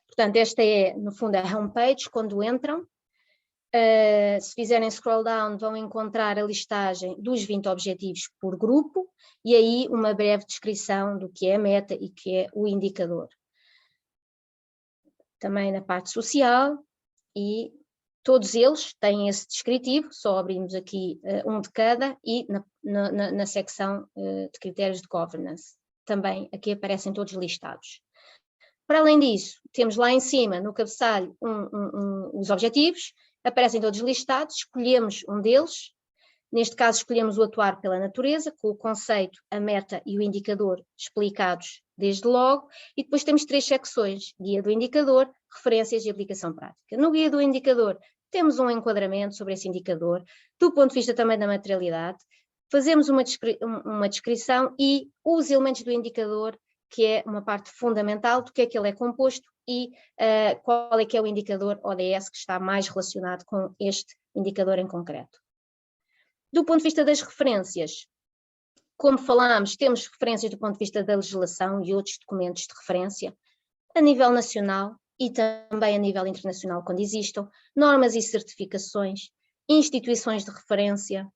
Portanto, esta é, no fundo, a homepage, quando entram. Se fizerem scroll down, vão encontrar a listagem dos 20 objetivos por grupo e aí uma breve descrição do que é a meta e que é o indicador. Também na parte social, e todos eles têm esse descritivo, só abrimos aqui um de cada, e na secção de critérios de governance. Também aqui aparecem todos listados. Para além disso, temos lá em cima, no cabeçalho, os objetivos, aparecem todos listados, escolhemos um deles, neste caso escolhemos o atuar pela natureza, com o conceito, a meta e o indicador explicados desde logo, e depois temos 3 secções, guia do indicador, referências e aplicação prática. No guia do indicador temos um enquadramento sobre esse indicador, do ponto de vista também da materialidade, fazemos uma descrição e os elementos do indicador, que é uma parte fundamental do que é que ele é composto e qual é que é o indicador ODS que está mais relacionado com este indicador em concreto. Do ponto de vista das referências, como falámos, temos referências do ponto de vista da legislação e outros documentos de referência, a nível nacional e também a nível internacional, quando existam, normas e certificações, instituições de referência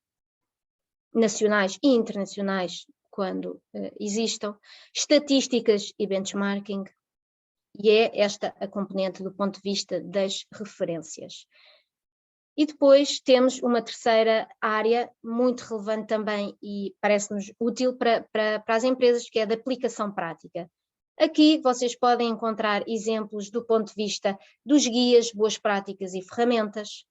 nacionais e internacionais, quando existam, estatísticas e benchmarking, e é esta a componente do ponto de vista das referências. E depois temos uma terceira área muito relevante também e parece-nos útil para as empresas, que é a da aplicação prática. Aqui vocês podem encontrar exemplos do ponto de vista dos guias, boas práticas e ferramentas,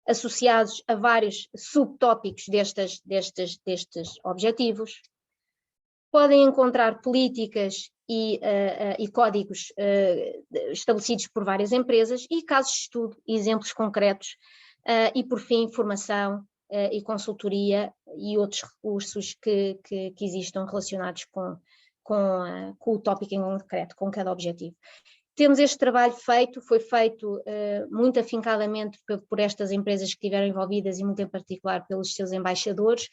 associados a vários subtópicos destes objetivos. Podem encontrar políticas e códigos estabelecidos por várias empresas e casos de estudo, exemplos concretos, e por fim formação e consultoria e outros recursos que existam relacionados com o tópico em concreto, com cada objetivo. Temos este trabalho feito, foi feito muito afincadamente por estas empresas que estiveram envolvidas e muito em particular pelos seus embaixadores,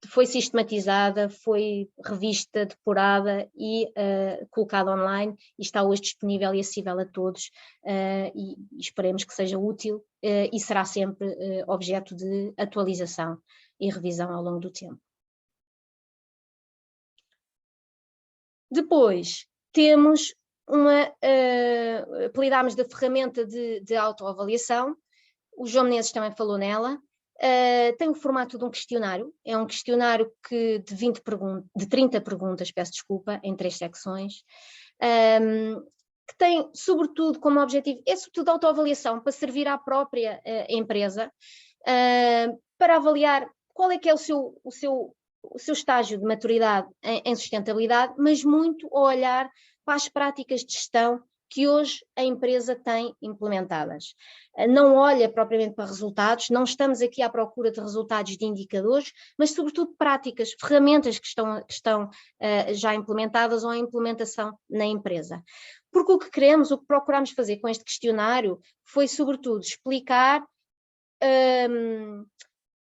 foi sistematizada, foi revista, depurada e colocada online e está hoje disponível e acessível a todos e esperemos que seja útil e será sempre objeto de atualização e revisão ao longo do tempo. Depois temos apelidámos da ferramenta de autoavaliação, o João Menezes também falou nela. Tem o formato de um questionário, é um questionário de 30 perguntas, peço desculpa, em 3 secções, que tem sobretudo como objetivo, é sobretudo autoavaliação, para servir à própria empresa, para avaliar qual é que é o seu estágio de maturidade em sustentabilidade, mas muito a olhar para as práticas de gestão que hoje a empresa tem implementadas. Não olha propriamente para resultados, não estamos aqui à procura de resultados de indicadores, mas sobretudo práticas, ferramentas que estão já implementadas ou em implementação na empresa. Porque o que queremos, o que procuramos fazer com este questionário foi sobretudo explicar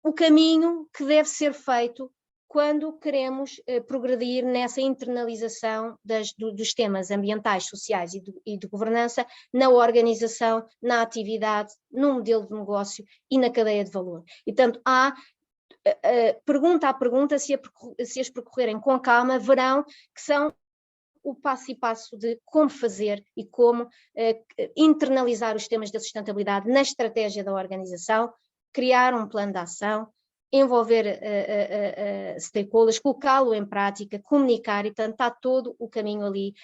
o caminho que deve ser feito quando queremos progredir nessa internalização dos temas ambientais, sociais e de governança na organização, na atividade, no modelo de negócio e na cadeia de valor. E, portanto, pergunta a pergunta, se as percorrerem com calma, verão que são o passo e passo de como fazer e como internalizar os temas da sustentabilidade na estratégia da organização, criar um plano de ação, envolver stakeholders, colocá-lo em prática, comunicar, e portanto está todo o caminho ali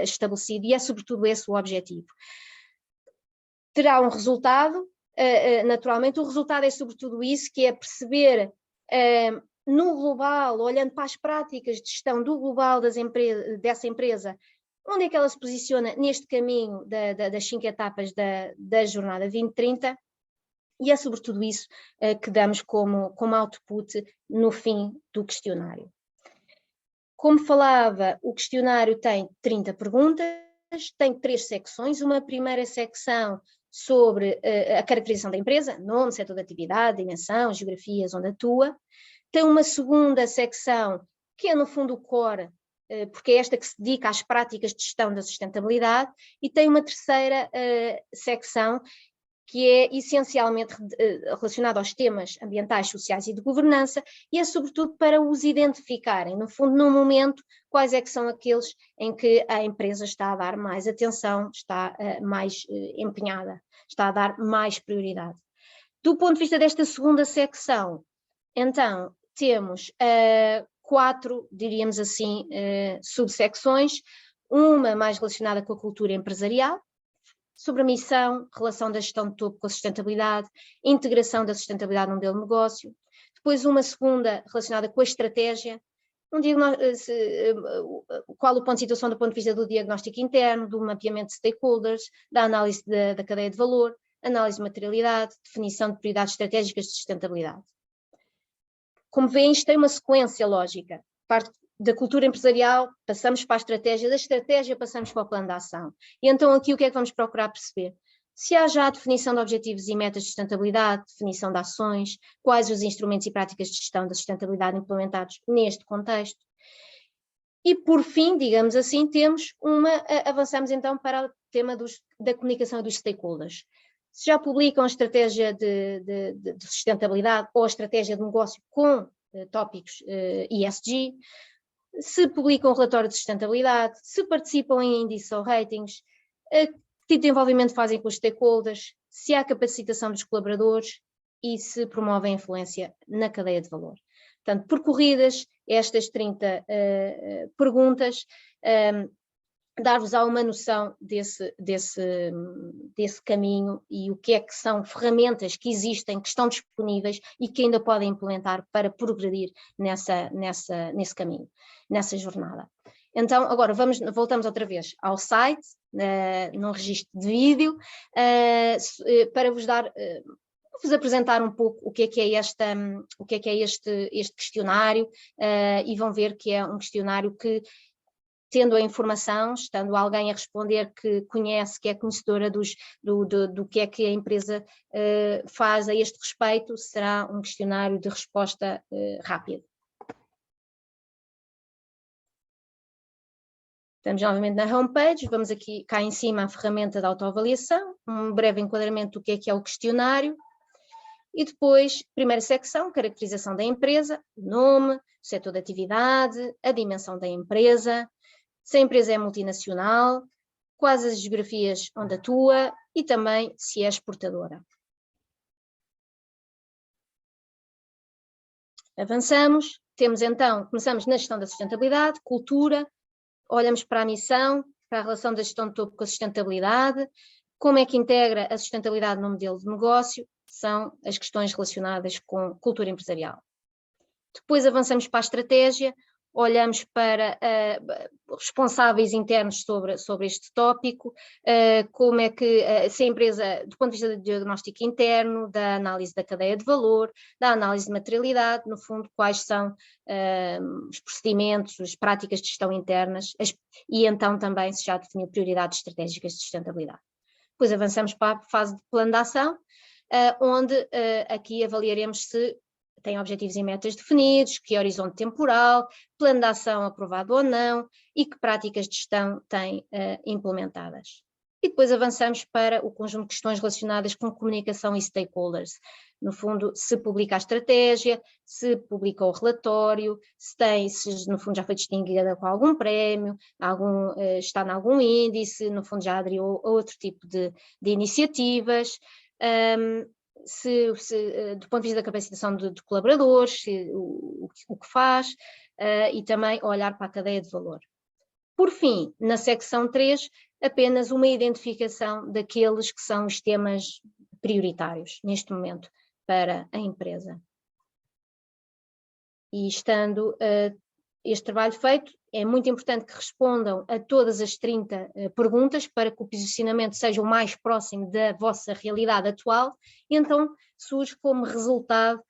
estabelecido e é sobretudo esse o objetivo. Terá um resultado, naturalmente, o resultado é sobretudo isso, que é perceber no global, olhando para as práticas de gestão do global dessa empresa, onde é que ela se posiciona neste caminho das 5 etapas da Jornada 2030, e é sobretudo isso que damos como output no fim do questionário. Como falava, o questionário tem 30 perguntas, tem 3 secções, uma primeira secção sobre a caracterização da empresa, nome, setor de atividade, dimensão, geografias onde atua, tem uma segunda secção que é no fundo o core, porque é esta que se dedica às práticas de gestão da sustentabilidade, e tem uma terceira secção que é essencialmente relacionada aos temas ambientais, sociais e de governança, e é sobretudo para os identificarem, no fundo, no momento, quais é que são aqueles em que a empresa está a dar mais atenção, está mais empenhada, está a dar mais prioridade. Do ponto de vista desta segunda secção, então, temos 4, diríamos assim, subsecções, uma mais relacionada com a cultura empresarial, sobre a missão, relação da gestão de topo com a sustentabilidade, integração da sustentabilidade no modelo de negócio. Depois uma segunda relacionada com a estratégia, qual o ponto de situação do ponto de vista do diagnóstico interno, do mapeamento de stakeholders, da análise da cadeia de valor, análise de materialidade, definição de prioridades estratégicas de sustentabilidade. Como veem, isto tem uma sequência lógica. Parte da cultura empresarial, passamos para a estratégia, da estratégia passamos para o plano de ação. E então aqui o que é que vamos procurar perceber? Se há já a definição de objetivos e metas de sustentabilidade, definição de ações, quais os instrumentos e práticas de gestão da sustentabilidade implementados neste contexto. E por fim, digamos assim, avançamos então para o tema da comunicação dos stakeholders. Se já publicam a estratégia de sustentabilidade ou a estratégia de negócio com tópicos ESG, se publicam um relatório de sustentabilidade, se participam em índices ou ratings, que tipo de envolvimento fazem com os stakeholders, se há capacitação dos colaboradores e se promovem a influência na cadeia de valor. Portanto, percorridas estas 30 perguntas, dar-vos-á uma noção desse caminho e o que é que são ferramentas que existem, que estão disponíveis e que ainda podem implementar para progredir nesse caminho, nessa jornada. Então, agora voltamos outra vez ao site, num registro de vídeo, para vos apresentar um pouco o que é este questionário, e vão ver que é um questionário que, tendo a informação, estando alguém a responder que conhece, que é conhecedora do que é que a empresa faz a este respeito, será um questionário de resposta rápida. Estamos novamente na homepage, vamos aqui cá em cima a ferramenta de autoavaliação, um breve enquadramento do que é o questionário, e depois, primeira secção, caracterização da empresa, nome, setor de atividade, a dimensão da empresa, se a empresa é multinacional, quais as geografias onde atua e também se é exportadora. Avançamos, começamos na gestão da sustentabilidade, cultura, olhamos para a missão, para a relação da gestão de topo com a sustentabilidade, como é que integra a sustentabilidade no modelo de negócio, são as questões relacionadas com cultura empresarial. Depois avançamos para a estratégia, olhamos para responsáveis internos sobre este tópico, como é que se a empresa, do ponto de vista do diagnóstico interno, da análise da cadeia de valor, da análise de materialidade, no fundo, quais são os procedimentos, as práticas de gestão internas, e então também se já definiu prioridades estratégicas de sustentabilidade. Depois avançamos para a fase de plano de ação, onde aqui avaliaremos se tem objetivos e metas definidos, que horizonte temporal, plano de ação aprovado ou não e que práticas de gestão tem implementadas. E depois avançamos para o conjunto de questões relacionadas com comunicação e stakeholders. No fundo, se publica a estratégia, se publica o relatório, se no fundo já foi distinguida com algum prémio, está em algum índice, no fundo já aderiu a outro tipo de iniciativas, do ponto de vista da capacitação de colaboradores, o que faz, e também olhar para a cadeia de valor. Por fim, na secção 3, apenas uma identificação daqueles que são os temas prioritários neste momento para a empresa. E estando este trabalho feito, é muito importante que respondam a todas as 30 perguntas para que o posicionamento seja o mais próximo da vossa realidade atual, e então surge como resultado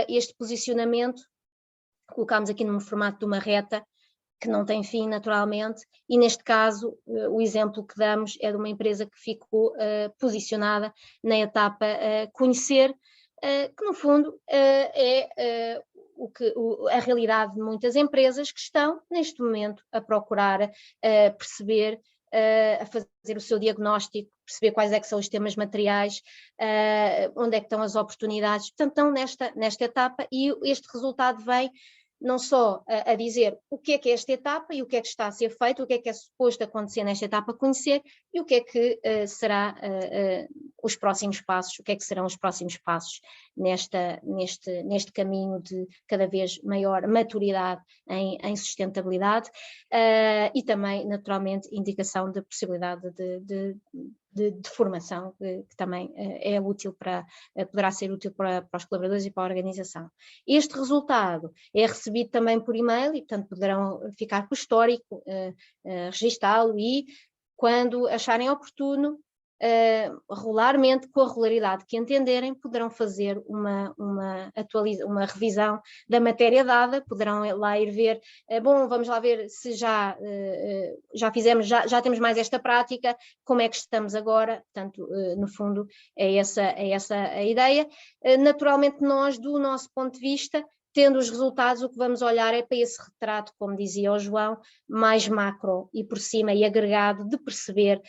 este posicionamento. Colocámos aqui num formato de uma reta que não tem fim, naturalmente, e neste caso o exemplo que damos é de uma empresa que ficou posicionada na etapa conhecer, que no fundo é a realidade de muitas empresas que estão neste momento a procurar perceber, a fazer o seu diagnóstico, perceber quais é que são os temas materiais, onde é que estão as oportunidades, portanto estão nesta etapa, e este resultado vem não só a dizer o que é esta etapa e o que é que está a ser feito, o que é suposto acontecer nesta etapa, conhecer, e o que é que será os próximos passos, o que é que serão os próximos passos neste caminho de cada vez maior maturidade em sustentabilidade, e também, naturalmente, indicação de possibilidade de formação, que também é útil poderá ser útil para os colaboradores e para a organização. Este resultado é recebido também por e-mail e, portanto, poderão ficar com o histórico, registá-lo e, quando acharem oportuno, regularmente, com a regularidade que entenderem, poderão fazer uma revisão da matéria dada, poderão lá ir ver, bom, vamos lá ver se já fizemos, já temos mais esta prática, como é que estamos agora, portanto, no fundo, é essa a ideia. Naturalmente, nós, do nosso ponto de vista, tendo os resultados, o que vamos olhar é para esse retrato, como dizia o João, mais macro e por cima e agregado, de perceber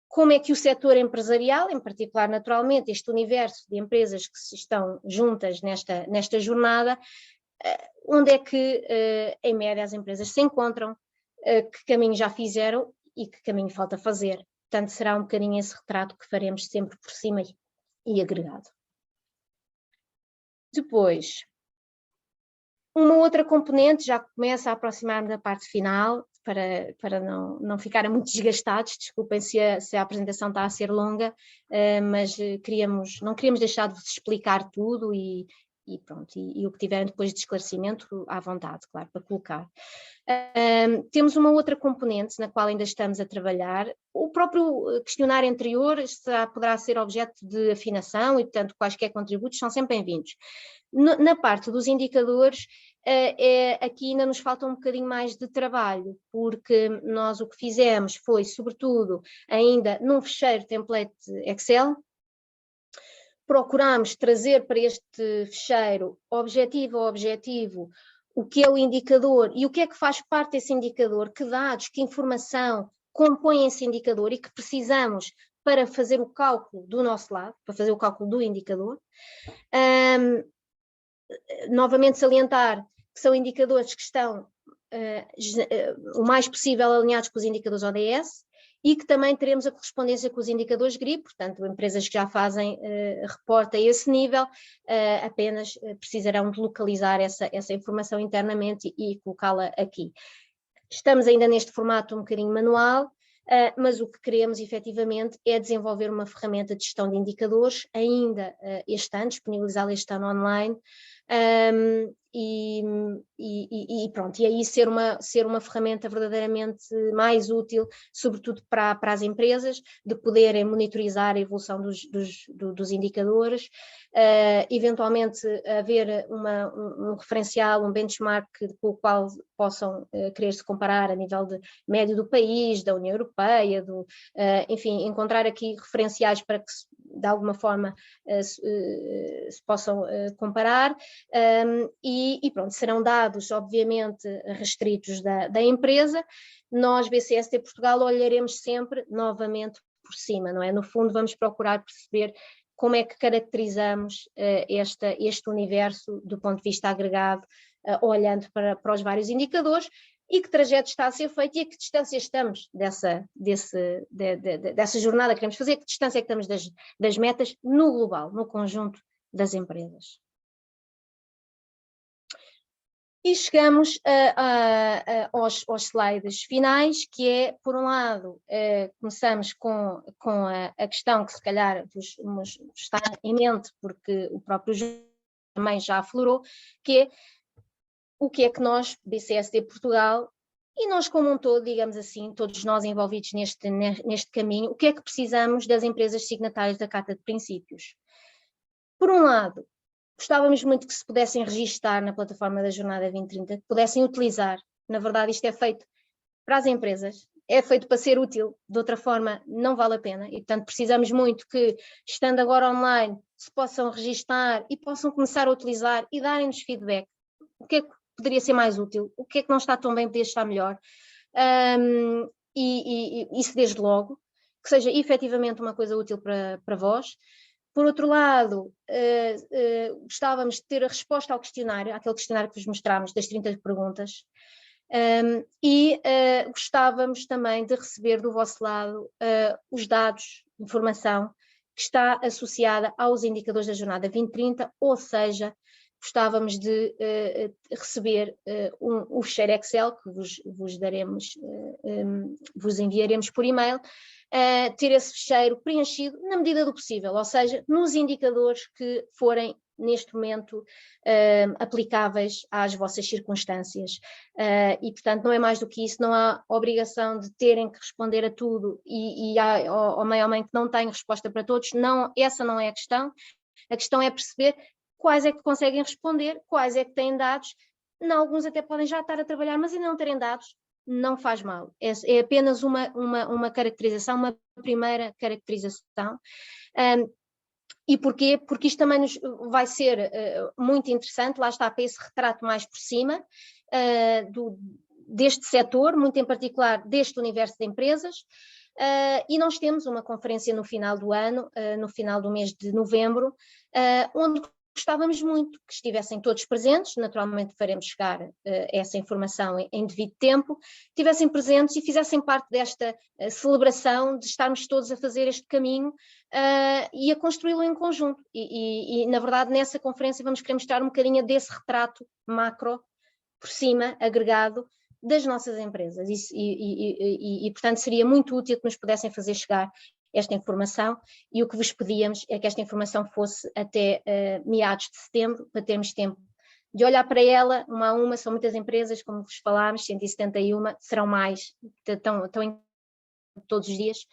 como é que o setor empresarial, em particular, naturalmente, este universo de empresas que estão juntas nesta jornada, onde é que, em média, as empresas se encontram, que caminho já fizeram e que caminho falta fazer. Portanto, será um bocadinho esse retrato que faremos sempre por cima e agregado. Depois, uma outra componente, já começa a aproximar-me da parte final, para não ficarem muito desgastados, desculpem se a apresentação está a ser longa, mas não queríamos deixar de vos explicar tudo e pronto, e o que tiverem depois de esclarecimento, à vontade, claro, para colocar. Temos uma outra componente na qual ainda estamos a trabalhar. O próprio questionário anterior poderá ser objeto de afinação e, portanto, quaisquer contributos são sempre bem-vindos. Na parte dos indicadores, aqui ainda nos falta um bocadinho mais de trabalho, porque nós o que fizemos foi, sobretudo, ainda num fecheiro template Excel, procurámos trazer para este fecheiro, objetivo a objetivo, o que é o indicador e o que é que faz parte desse indicador, que dados, que informação compõe esse indicador e que precisamos para fazer o cálculo do nosso lado, para fazer o cálculo do indicador. Novamente salientar que são indicadores que estão o mais possível alinhados com os indicadores ODS e que também teremos a correspondência com os indicadores GRI, portanto, empresas que já fazem reporte a esse nível, apenas precisarão de localizar essa informação internamente e colocá-la aqui. Estamos ainda neste formato um bocadinho manual, mas o que queremos efetivamente é desenvolver uma ferramenta de gestão de indicadores ainda este ano, disponibilizá-la este ano online, e pronto, e aí ser uma ferramenta verdadeiramente mais útil, sobretudo para as empresas, de poderem monitorizar a evolução dos indicadores, eventualmente haver um referencial, um benchmark com o qual possam querer se comparar a nível de médio do país, da União Europeia, enfim, encontrar aqui referenciais para que de alguma forma se possam comparar, e pronto, serão dados obviamente restritos da empresa. Nós, BCST Portugal, olharemos sempre novamente por cima, não é? No fundo vamos procurar perceber como é que caracterizamos este universo do ponto de vista agregado, olhando para os vários indicadores, e que trajeto está a ser feito e a que distância estamos dessa jornada que queremos fazer, que distância é que estamos das metas no global, no conjunto das empresas. E chegamos aos slides finais, que é, por um lado, começamos com a questão que se calhar vos está em mente, porque o próprio João também já aflorou, que é o que é que nós, BCSD Portugal, e nós como um todo, digamos assim, todos nós envolvidos neste caminho, o que é que precisamos das empresas signatárias da Carta de Princípios? Por um lado, gostávamos muito que se pudessem registar na plataforma da Jornada 2030, que pudessem utilizar. Na verdade, isto é feito para as empresas, é feito para ser útil, de outra forma não vale a pena, e portanto precisamos muito que, estando agora online, se possam registar e possam começar a utilizar e darem-nos feedback. O que é que poderia ser mais útil? O que é que não está tão bem, poderia estar melhor? Isso desde logo, que seja efetivamente uma coisa útil para vós. Por outro lado, gostávamos de ter a resposta ao questionário, aquele questionário que vos mostramos, das 30 perguntas, gostávamos também de receber do vosso lado os dados, informação que está associada aos indicadores da Jornada 2030, ou seja, gostávamos de receber o ficheiro Excel que vos daremos, vos enviaremos por e-mail, ter esse ficheiro preenchido na medida do possível, ou seja, nos indicadores que forem neste momento aplicáveis às vossas circunstâncias, e portanto não é mais do que isso, não há obrigação de terem que responder a tudo e há ao meio ao meio que não tem resposta para todos, não, essa não é a questão é perceber quais é que conseguem responder, quais é que têm dados, alguns até podem já estar a trabalhar, mas ainda não terem dados, não faz mal, é apenas uma caracterização, uma primeira caracterização. E porquê? Porque isto também nos vai ser muito interessante, lá está, para esse retrato mais por cima deste setor, muito em particular deste universo de empresas, e nós temos uma conferência no final do ano, no final do mês de novembro, onde gostávamos muito que estivessem todos presentes, naturalmente faremos chegar essa informação em devido tempo, estivessem presentes e fizessem parte desta celebração de estarmos todos a fazer este caminho e a construí-lo em conjunto. E, na verdade, nessa conferência vamos querer mostrar um bocadinho desse retrato macro, por cima, agregado, das nossas empresas. E, portanto, seria muito útil que nos pudessem fazer chegar esta informação, e o que vos pedíamos é que esta informação fosse até meados de setembro, para termos tempo de olhar para ela, uma a uma. São muitas empresas, como vos falámos, 171, serão mais, estão em todos os dias,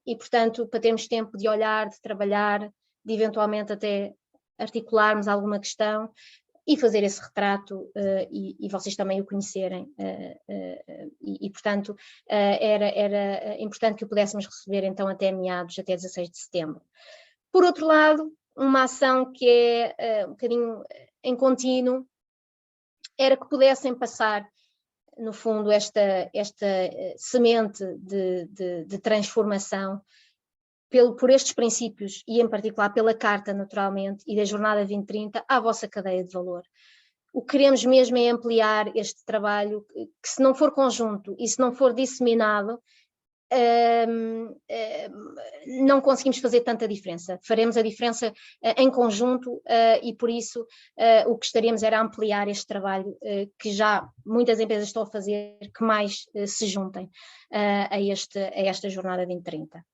e portanto, para termos tempo de olhar, de trabalhar, de eventualmente até articularmos alguma questão, e fazer esse retrato e vocês também o conhecerem, e portanto era importante que o pudéssemos receber então até meados, até 16 de setembro. Por outro lado, uma ação que é um bocadinho em contínuo, era que pudessem passar, no fundo, esta semente de transformação por estes princípios, e em particular pela Carta, naturalmente, e da Jornada 2030, à vossa cadeia de valor. O que queremos mesmo é ampliar este trabalho, que se não for conjunto e se não for disseminado, não conseguimos fazer tanta diferença. Faremos a diferença em conjunto, e por isso o que gostaríamos era ampliar este trabalho que já muitas empresas estão a fazer, que mais se juntem a esta Jornada 2030.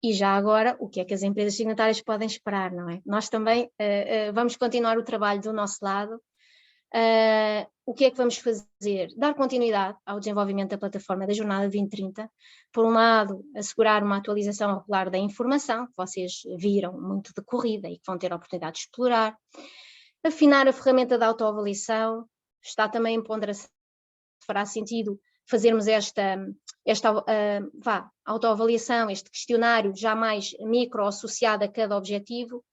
E já agora, o que é que as empresas signatárias podem esperar, não é? Nós também vamos continuar o trabalho do nosso lado. O que é que vamos fazer? Dar continuidade ao desenvolvimento da plataforma da Jornada 2030. Por um lado, assegurar uma atualização regular da informação, que vocês viram muito de corrida e que vão ter a oportunidade de explorar. Afinar a ferramenta da autoavaliação. Está também em ponderação, fará sentido fazermos esta autoavaliação, este questionário já mais micro associado a cada objetivo.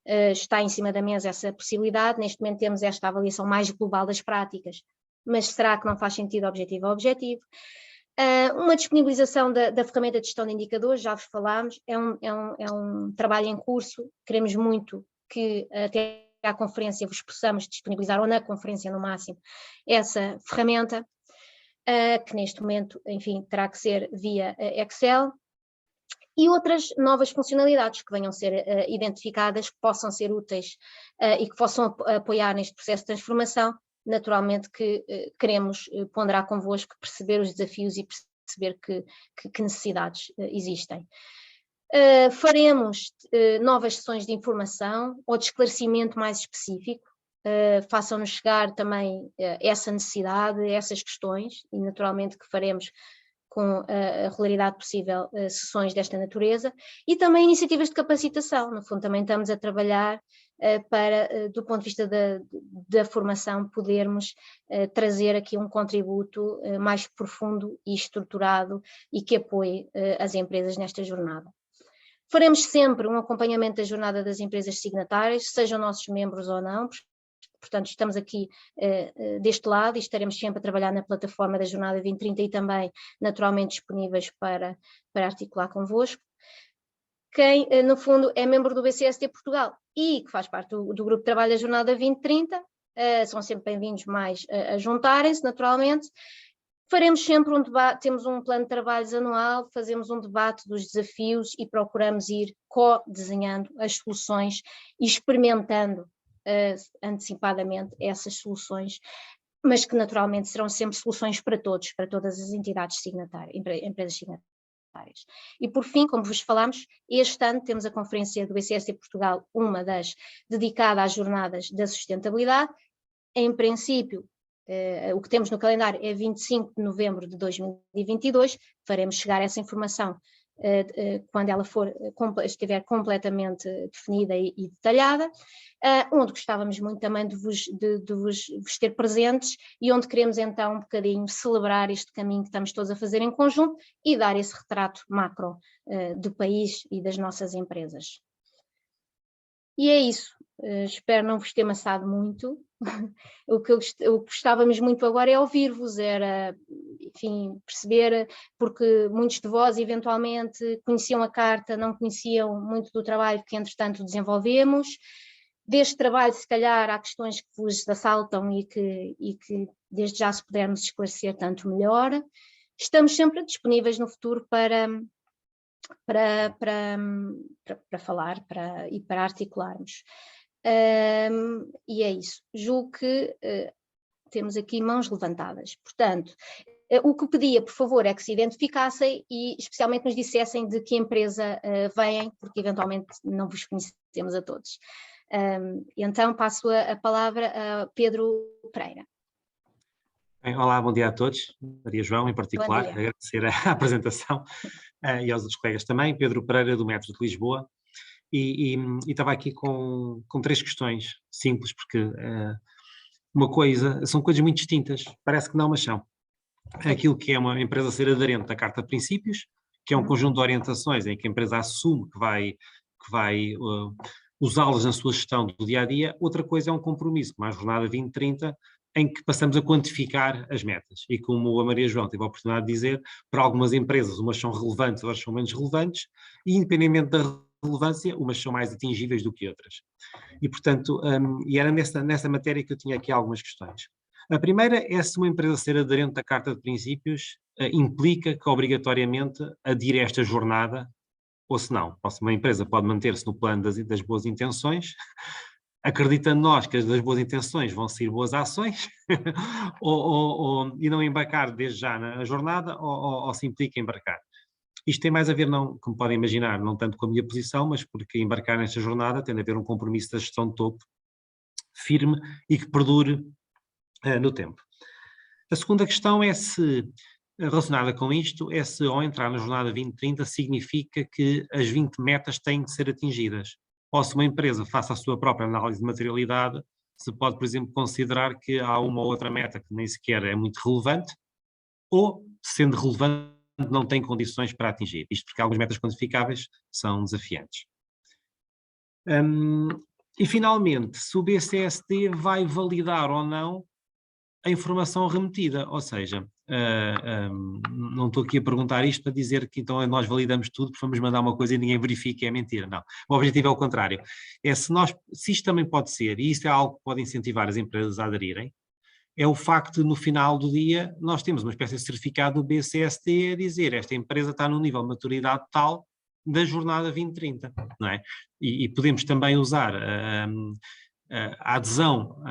Está em cima da mesa essa possibilidade. Neste momento temos esta avaliação mais global das práticas, mas será que não faz sentido objetivo a objetivo? Uma disponibilização da ferramenta de gestão de indicadores, já vos falámos, é um trabalho em curso. Queremos muito que até à conferência vos possamos disponibilizar, ou na conferência no máximo, essa ferramenta, que neste momento, enfim, terá que ser via Excel, e outras novas funcionalidades que venham a ser identificadas, que possam ser úteis e que possam apoiar neste processo de transformação. Naturalmente que queremos ponderar convosco, perceber os desafios e perceber que necessidades existem. Faremos novas sessões de informação ou de esclarecimento mais específico, façam-nos chegar também essa necessidade, essas questões, e naturalmente que faremos com a regularidade possível sessões desta natureza, e também iniciativas de capacitação. No fundo, também estamos a trabalhar para, do ponto de vista da formação, podermos trazer aqui um contributo mais profundo e estruturado e que apoie as empresas nesta jornada. Faremos sempre um acompanhamento da jornada das empresas signatárias, sejam nossos membros ou não. Portanto, estamos aqui deste lado e estaremos sempre a trabalhar na plataforma da Jornada 2030 e também naturalmente disponíveis para articular convosco. Quem, no fundo, é membro do BCST Portugal e que faz parte do grupo de trabalho da Jornada 2030, são sempre bem-vindos mais a juntarem-se, naturalmente. Faremos sempre um debate, temos um plano de trabalhos anual, fazemos um debate dos desafios e procuramos ir co-desenhando as soluções e experimentando antecipadamente essas soluções, mas que naturalmente serão sempre soluções para todos, para todas as entidades signatárias, empresas signatárias. E por fim, como vos falámos, este ano temos a conferência do BCST Portugal, uma das dedicada às jornadas da sustentabilidade. Em princípio, o que temos no calendário é 25 de novembro de 2022, faremos chegar essa informação quando ela estiver completamente definida e detalhada, onde gostávamos muito também de vos ter presentes e onde queremos então um bocadinho celebrar este caminho que estamos todos a fazer em conjunto e dar esse retrato macro do país e das nossas empresas. E é isso, espero não vos ter amassado muito. O que gostávamos muito agora é ouvir-vos, era, enfim, perceber, porque muitos de vós eventualmente conheciam a carta, não conheciam muito do trabalho que entretanto desenvolvemos. Deste trabalho, se calhar, há questões que vos assaltam e que desde já, se pudermos esclarecer, tanto melhor. Estamos sempre disponíveis no futuro para falar e para articularmos. E é isso. Julgo que temos aqui mãos levantadas. Portanto, o que pedia, por favor, é que se identificassem e especialmente nos dissessem de que empresa vêm, porque eventualmente não vos conhecemos a todos. Então passo a palavra a Pedro Pereira. Bem, olá, bom dia a todos. Maria João, em particular, agradecer a apresentação e aos outros colegas também. Pedro Pereira, do Metro de Lisboa. E estava aqui com 3 questões simples, porque são coisas muito distintas, parece que não, mas são. Aquilo que é uma empresa ser aderente à Carta de Princípios, que é um conjunto de orientações em que a empresa assume que vai usá-las na sua gestão do dia-a-dia. Outra coisa é um compromisso, como a Jornada 2030, em que passamos a quantificar as metas. E como a Maria João teve a oportunidade de dizer, para algumas empresas umas são relevantes, outras são menos relevantes, e independentemente da relevância, umas são mais atingíveis do que outras. E, portanto, e era nessa matéria que eu tinha aqui algumas questões. A primeira é se uma empresa ser aderente à Carta de Princípios implica que obrigatoriamente adire a esta jornada, ou se não. Uma empresa pode manter-se no plano das boas intenções, acreditando nós que as das boas intenções vão ser boas ações, e não embarcar desde já na jornada, ou se implica embarcar. Isto tem mais a ver, não, como podem imaginar, não tanto com a minha posição, mas porque embarcar nesta jornada tem a ver um compromisso da gestão de topo firme e que perdure no tempo. A segunda questão é se, relacionada com isto, é se ao entrar na jornada 2030 significa que as 20 metas têm que ser atingidas. Ou se uma empresa faça a sua própria análise de materialidade, se pode, por exemplo, considerar que há uma ou outra meta que nem sequer é muito relevante, ou, sendo relevante, não tem condições para atingir. Isto porque algumas metas quantificáveis são desafiantes. E, finalmente, se o BCST vai validar ou não a informação remetida, ou seja, não estou aqui a perguntar isto para dizer que então nós validamos tudo, porque vamos mandar uma coisa e ninguém verifica, é mentira, não. O objetivo é o contrário. É se isto também pode ser, e isso é algo que pode incentivar as empresas a aderirem, é o facto de no final do dia nós temos uma espécie de certificado do BCST a dizer esta empresa está no nível de maturidade tal da jornada 2030, não é? E podemos também usar a adesão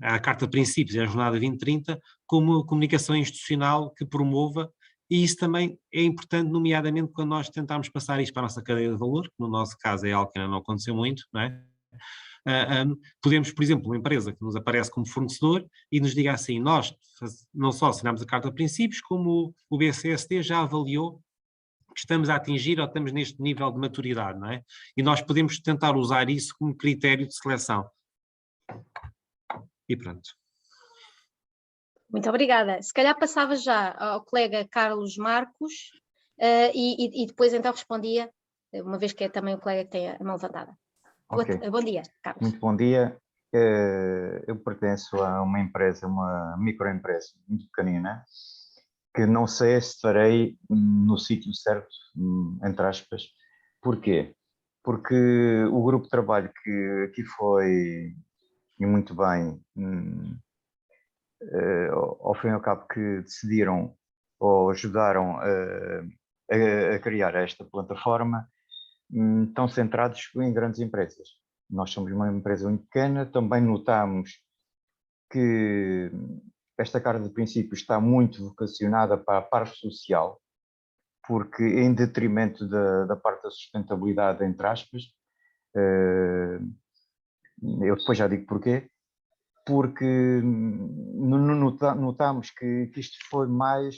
à Carta de Princípios e à Jornada 2030 como comunicação institucional que promova, e isso também é importante, nomeadamente quando nós tentarmos passar isto para a nossa cadeia de valor, que no nosso caso é algo que ainda não aconteceu muito, não é? Podemos, por exemplo, uma empresa que nos aparece como fornecedor e nos diga assim, nós não só assinamos a Carta de Princípios, como o BCSD já avaliou que estamos a atingir ou estamos neste nível de maturidade, não é? E nós podemos tentar usar isso como critério de seleção. E pronto. Muito obrigada. Se calhar passava já ao colega Carlos Marcos e depois então respondia, uma vez que é também o colega que tem a mão levantada. Okay. Bom dia, Carlos. Muito bom dia. Eu pertenço a uma empresa, uma microempresa muito pequenina, que não sei se estarei no sítio certo, entre aspas. Porquê? Porque o grupo de trabalho que aqui foi, e muito bem, ao fim e ao cabo, que decidiram ou ajudaram a criar esta plataforma, estão centrados em grandes empresas. Nós somos uma empresa muito pequena, também notamos que esta Carta de Princípios está muito vocacionada para a parte social, porque em detrimento da parte da sustentabilidade, entre aspas, eu depois já digo porquê, porque notamos que isto foi mais,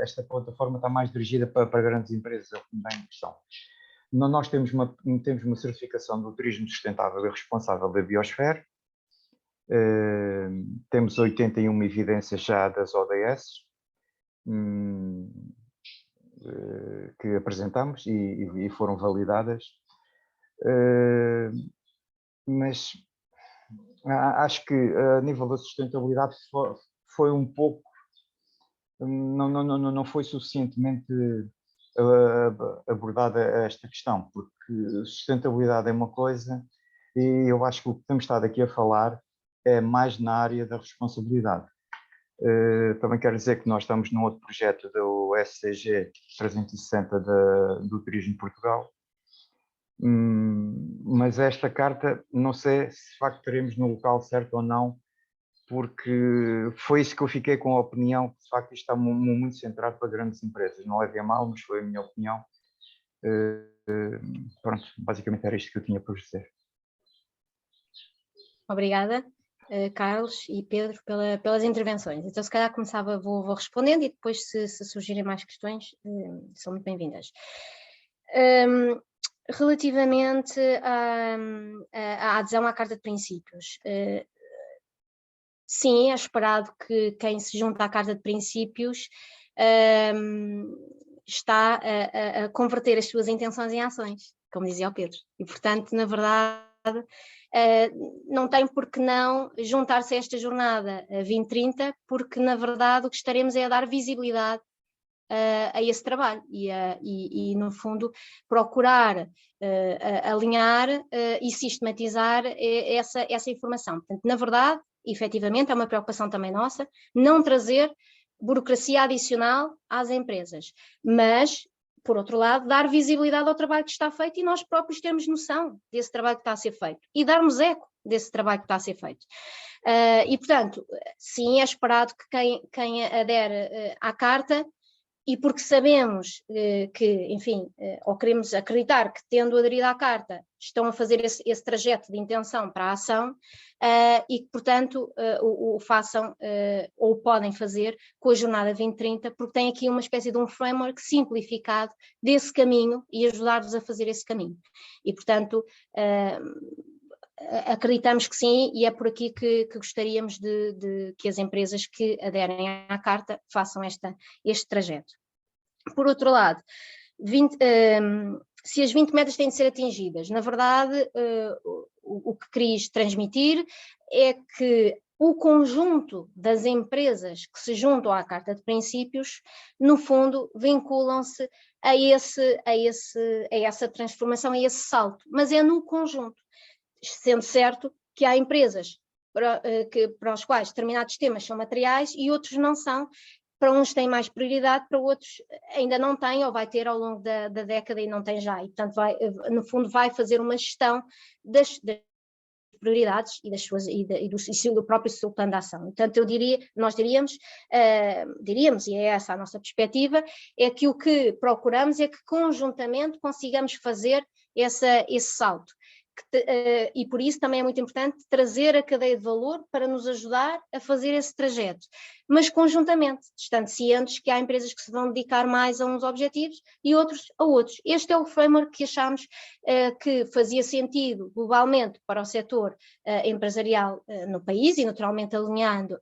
esta plataforma está mais dirigida para grandes empresas, é o que me dá a impressão. Nós temos uma certificação do turismo sustentável e responsável da Biosfera, temos 81 evidências já das ODS que apresentamos e foram validadas, mas acho que a nível da sustentabilidade foi um pouco, não foi suficientemente abordada esta questão, porque sustentabilidade é uma coisa e eu acho que o que temos estado aqui a falar é mais na área da responsabilidade. Também quero dizer que nós estamos num outro projeto do SCG 360 do Turismo de Portugal, mas esta carta não sei se de facto teremos no local certo ou não, porque foi isso que eu fiquei com a opinião, que de facto isto está muito centrado para grandes empresas. Não levei a mal, mas foi a minha opinião. Pronto, basicamente era isto que eu tinha para dizer. Obrigada, Carlos e Pedro, pelas intervenções. Então, se calhar começava, vou respondendo e depois, se surgirem mais questões, são muito bem-vindas. Relativamente à adesão à Carta de Princípios, sim, é esperado que quem se junta à Carta de Princípios está a converter as suas intenções em ações, como dizia o Pedro. E, portanto, na verdade, não tem por que não juntar-se a esta jornada 2030, porque, na verdade, o que estaremos é a dar visibilidade a esse trabalho e, no fundo, procurar alinhar e sistematizar essa informação. Portanto, na verdade, efetivamente, é uma preocupação também nossa, não trazer burocracia adicional às empresas, mas, por outro lado, dar visibilidade ao trabalho que está feito e nós próprios termos noção desse trabalho que está a ser feito e darmos eco desse trabalho que está a ser feito. E, portanto, sim, é esperado que quem adere à Carta, e porque sabemos que, enfim, ou queremos acreditar que, tendo aderido à Carta, estão a fazer esse trajeto de intenção para a ação e que, portanto, o façam ou podem fazer com a Jornada 2030, porque tem aqui uma espécie de um framework simplificado desse caminho e ajudar-vos a fazer esse caminho. E, portanto, acreditamos que sim, e é por aqui que gostaríamos de que as empresas que aderem à Carta façam este trajeto. Por outro lado, se as 20 metas têm de ser atingidas, na verdade, o que queria transmitir é que o conjunto das empresas que se juntam à Carta de Princípios, no fundo, vinculam-se a essa transformação, a esse salto, mas é no conjunto, sendo certo que há empresas para os quais determinados temas são materiais e outros não são. Para uns tem mais prioridade, para outros ainda não tem, ou vai ter ao longo da década e não tem já. E, portanto, no fundo, vai fazer uma gestão das prioridades e do próprio seu plano de ação. Portanto, nós diríamos, e é essa a nossa perspectiva, é que o que procuramos é que conjuntamente consigamos fazer esse salto, e por isso também é muito importante trazer a cadeia de valor para nos ajudar a fazer esse trajeto, mas conjuntamente, estando cientes que há empresas que se vão dedicar mais a uns objetivos e outros a outros. Este é o framework que achámos que fazia sentido globalmente para o setor empresarial no país e naturalmente alinhado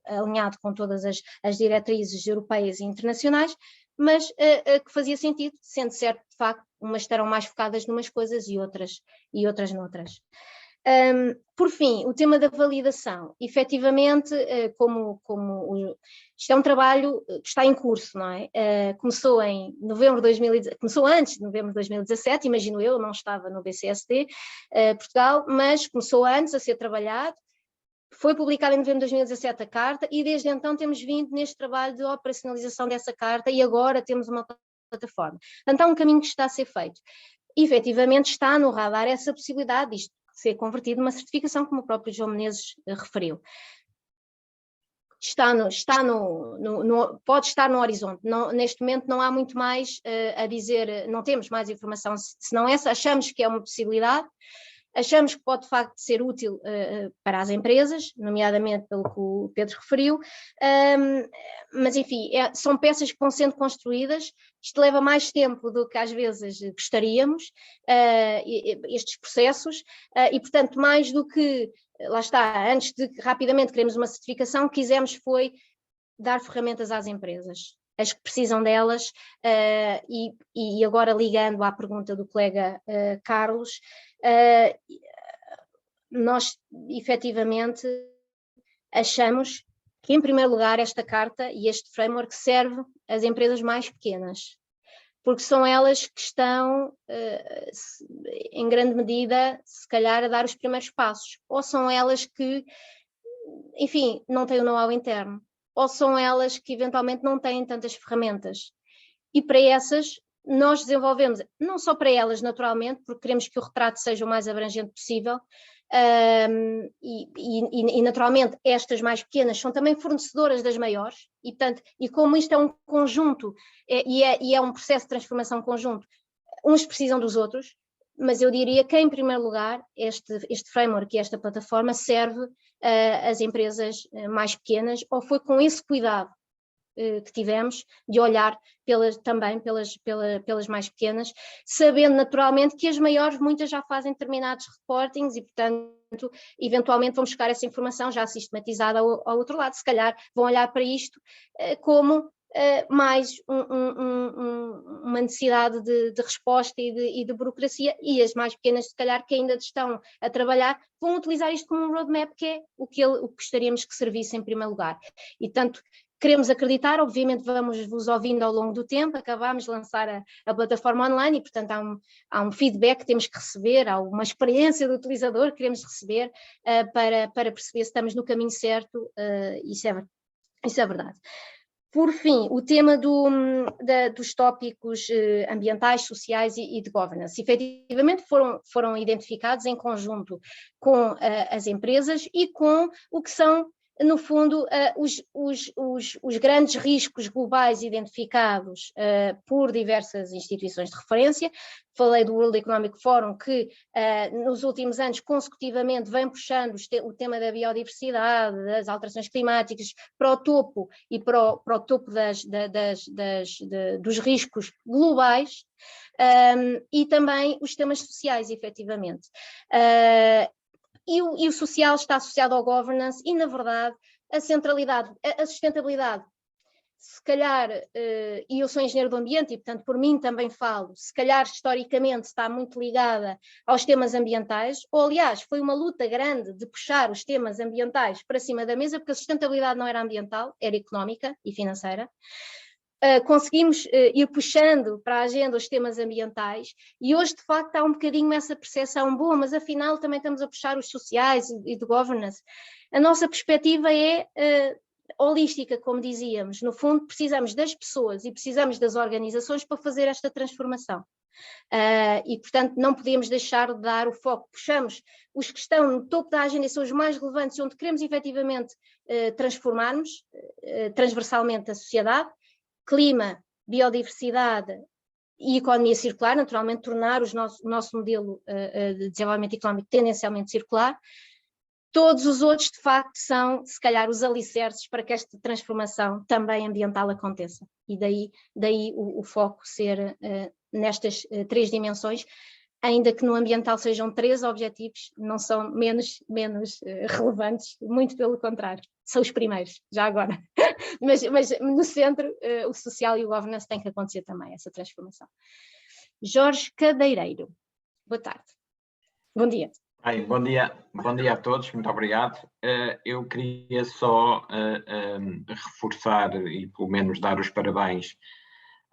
com todas as diretrizes europeias e internacionais, mas que fazia sentido, sendo certo, de facto, umas estarão mais focadas numas coisas e outras noutras. Por fim, o tema da validação. Efetivamente, isto é um trabalho que está em curso, não é? Começou antes de novembro de 2017, imagino eu, não estava no BCSD Portugal, mas começou antes a ser trabalhado. Foi publicada em novembro de 2017 a carta e desde então temos vindo neste trabalho de operacionalização dessa carta e agora temos uma plataforma. Portanto, há um caminho que está a ser feito. E, efetivamente, está no radar essa possibilidade disto ser convertido numa certificação, como o próprio João Menezes referiu. Pode estar no horizonte. Neste momento não há muito mais a dizer, não temos mais informação, senão essa, achamos que é uma possibilidade. Achamos que pode de facto ser útil para as empresas, nomeadamente pelo que o Pedro referiu, mas enfim, são peças que vão sendo construídas, isto leva mais tempo do que às vezes gostaríamos, estes processos, e portanto mais do que, lá está, antes de rapidamente queremos uma certificação, quisemos foi dar ferramentas às empresas, as que precisam delas, e agora ligando à pergunta do colega Carlos, nós efetivamente achamos que, em primeiro lugar, esta carta e este framework serve às empresas mais pequenas, porque são elas que estão, em grande medida, se calhar, a dar os primeiros passos, ou são elas que, enfim, não têm o know-how interno, ou são elas que eventualmente não têm tantas ferramentas. E para essas, nós desenvolvemos, não só para elas naturalmente, porque queremos que o retrato seja o mais abrangente possível, e naturalmente estas mais pequenas são também fornecedoras das maiores, e portanto, e como isto é um conjunto, e é um processo de transformação conjunto, uns precisam dos outros, mas eu diria que, em primeiro lugar, este framework e esta plataforma serve às empresas mais pequenas, ou foi com esse cuidado que tivemos de olhar também pelas mais pequenas, sabendo naturalmente que as maiores muitas já fazem determinados reportings e, portanto, eventualmente vão buscar essa informação já sistematizada ao outro lado, se calhar vão olhar para isto como mais uma necessidade de resposta e de burocracia, e as mais pequenas, se calhar, que ainda estão a trabalhar, vão utilizar isto como um roadmap, que é o que gostaríamos que servisse em primeiro lugar. E, tanto, queremos acreditar, obviamente vamos vos ouvindo ao longo do tempo, acabámos de lançar a plataforma online e, portanto, há um feedback que temos que receber, há uma experiência do utilizador que queremos receber para perceber se estamos no caminho certo, isso é verdade. Por fim, o tema dos tópicos ambientais, sociais e de governance, efetivamente foram identificados em conjunto com as empresas e com o que são, no fundo, os grandes riscos globais identificados por diversas instituições de referência. Falei do World Economic Forum, que nos últimos anos consecutivamente vem puxando o tema da biodiversidade, das alterações climáticas para o topo e para o topo dos riscos globais, e também os temas sociais, efetivamente. E o social está associado ao governance e, na verdade, a centralidade, a sustentabilidade, se calhar, e eu sou engenheiro do ambiente e, portanto, por mim também falo, se calhar, historicamente, está muito ligada aos temas ambientais, ou, aliás, foi uma luta grande de puxar os temas ambientais para cima da mesa, porque a sustentabilidade não era ambiental, era económica e financeira. Conseguimos ir puxando para a agenda os temas ambientais e hoje de facto há um bocadinho essa percepção boa, mas afinal também estamos a puxar os sociais e de governance. A nossa perspectiva é holística, como dizíamos, no fundo precisamos das pessoas e precisamos das organizações para fazer esta transformação. E portanto não podíamos deixar de dar o foco, puxamos os que estão no topo da agenda e são os mais relevantes, onde queremos efetivamente transformarmos transversalmente a sociedade: clima, biodiversidade e economia circular, naturalmente tornar o nosso modelo de desenvolvimento económico tendencialmente circular. Todos os outros, de facto, são, se calhar, os alicerces para que esta transformação também ambiental aconteça. E daí o foco ser nestas 3 dimensões, ainda que no ambiental sejam 3 objetivos, não são menos relevantes, muito pelo contrário, são os primeiros, já agora. mas no centro, o social e o governance tem que acontecer também, essa transformação. Jorge Cadeireiro, boa tarde. Bom dia. Bom dia a todos, muito obrigado. Eu queria só reforçar e pelo menos dar os parabéns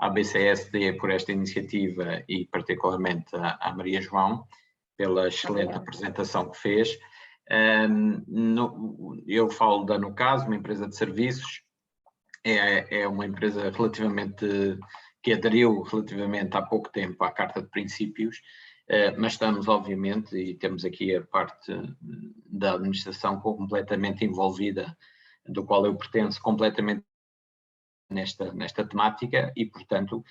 à BCSD por esta iniciativa e particularmente à Maria João pela excelente apresentação que fez. Eu falo da Nucaso, uma empresa de serviços, é uma empresa que aderiu relativamente há pouco tempo à Carta de Princípios, mas estamos obviamente, e temos aqui a parte da administração completamente envolvida, do qual eu pertenço completamente nesta temática e, portanto,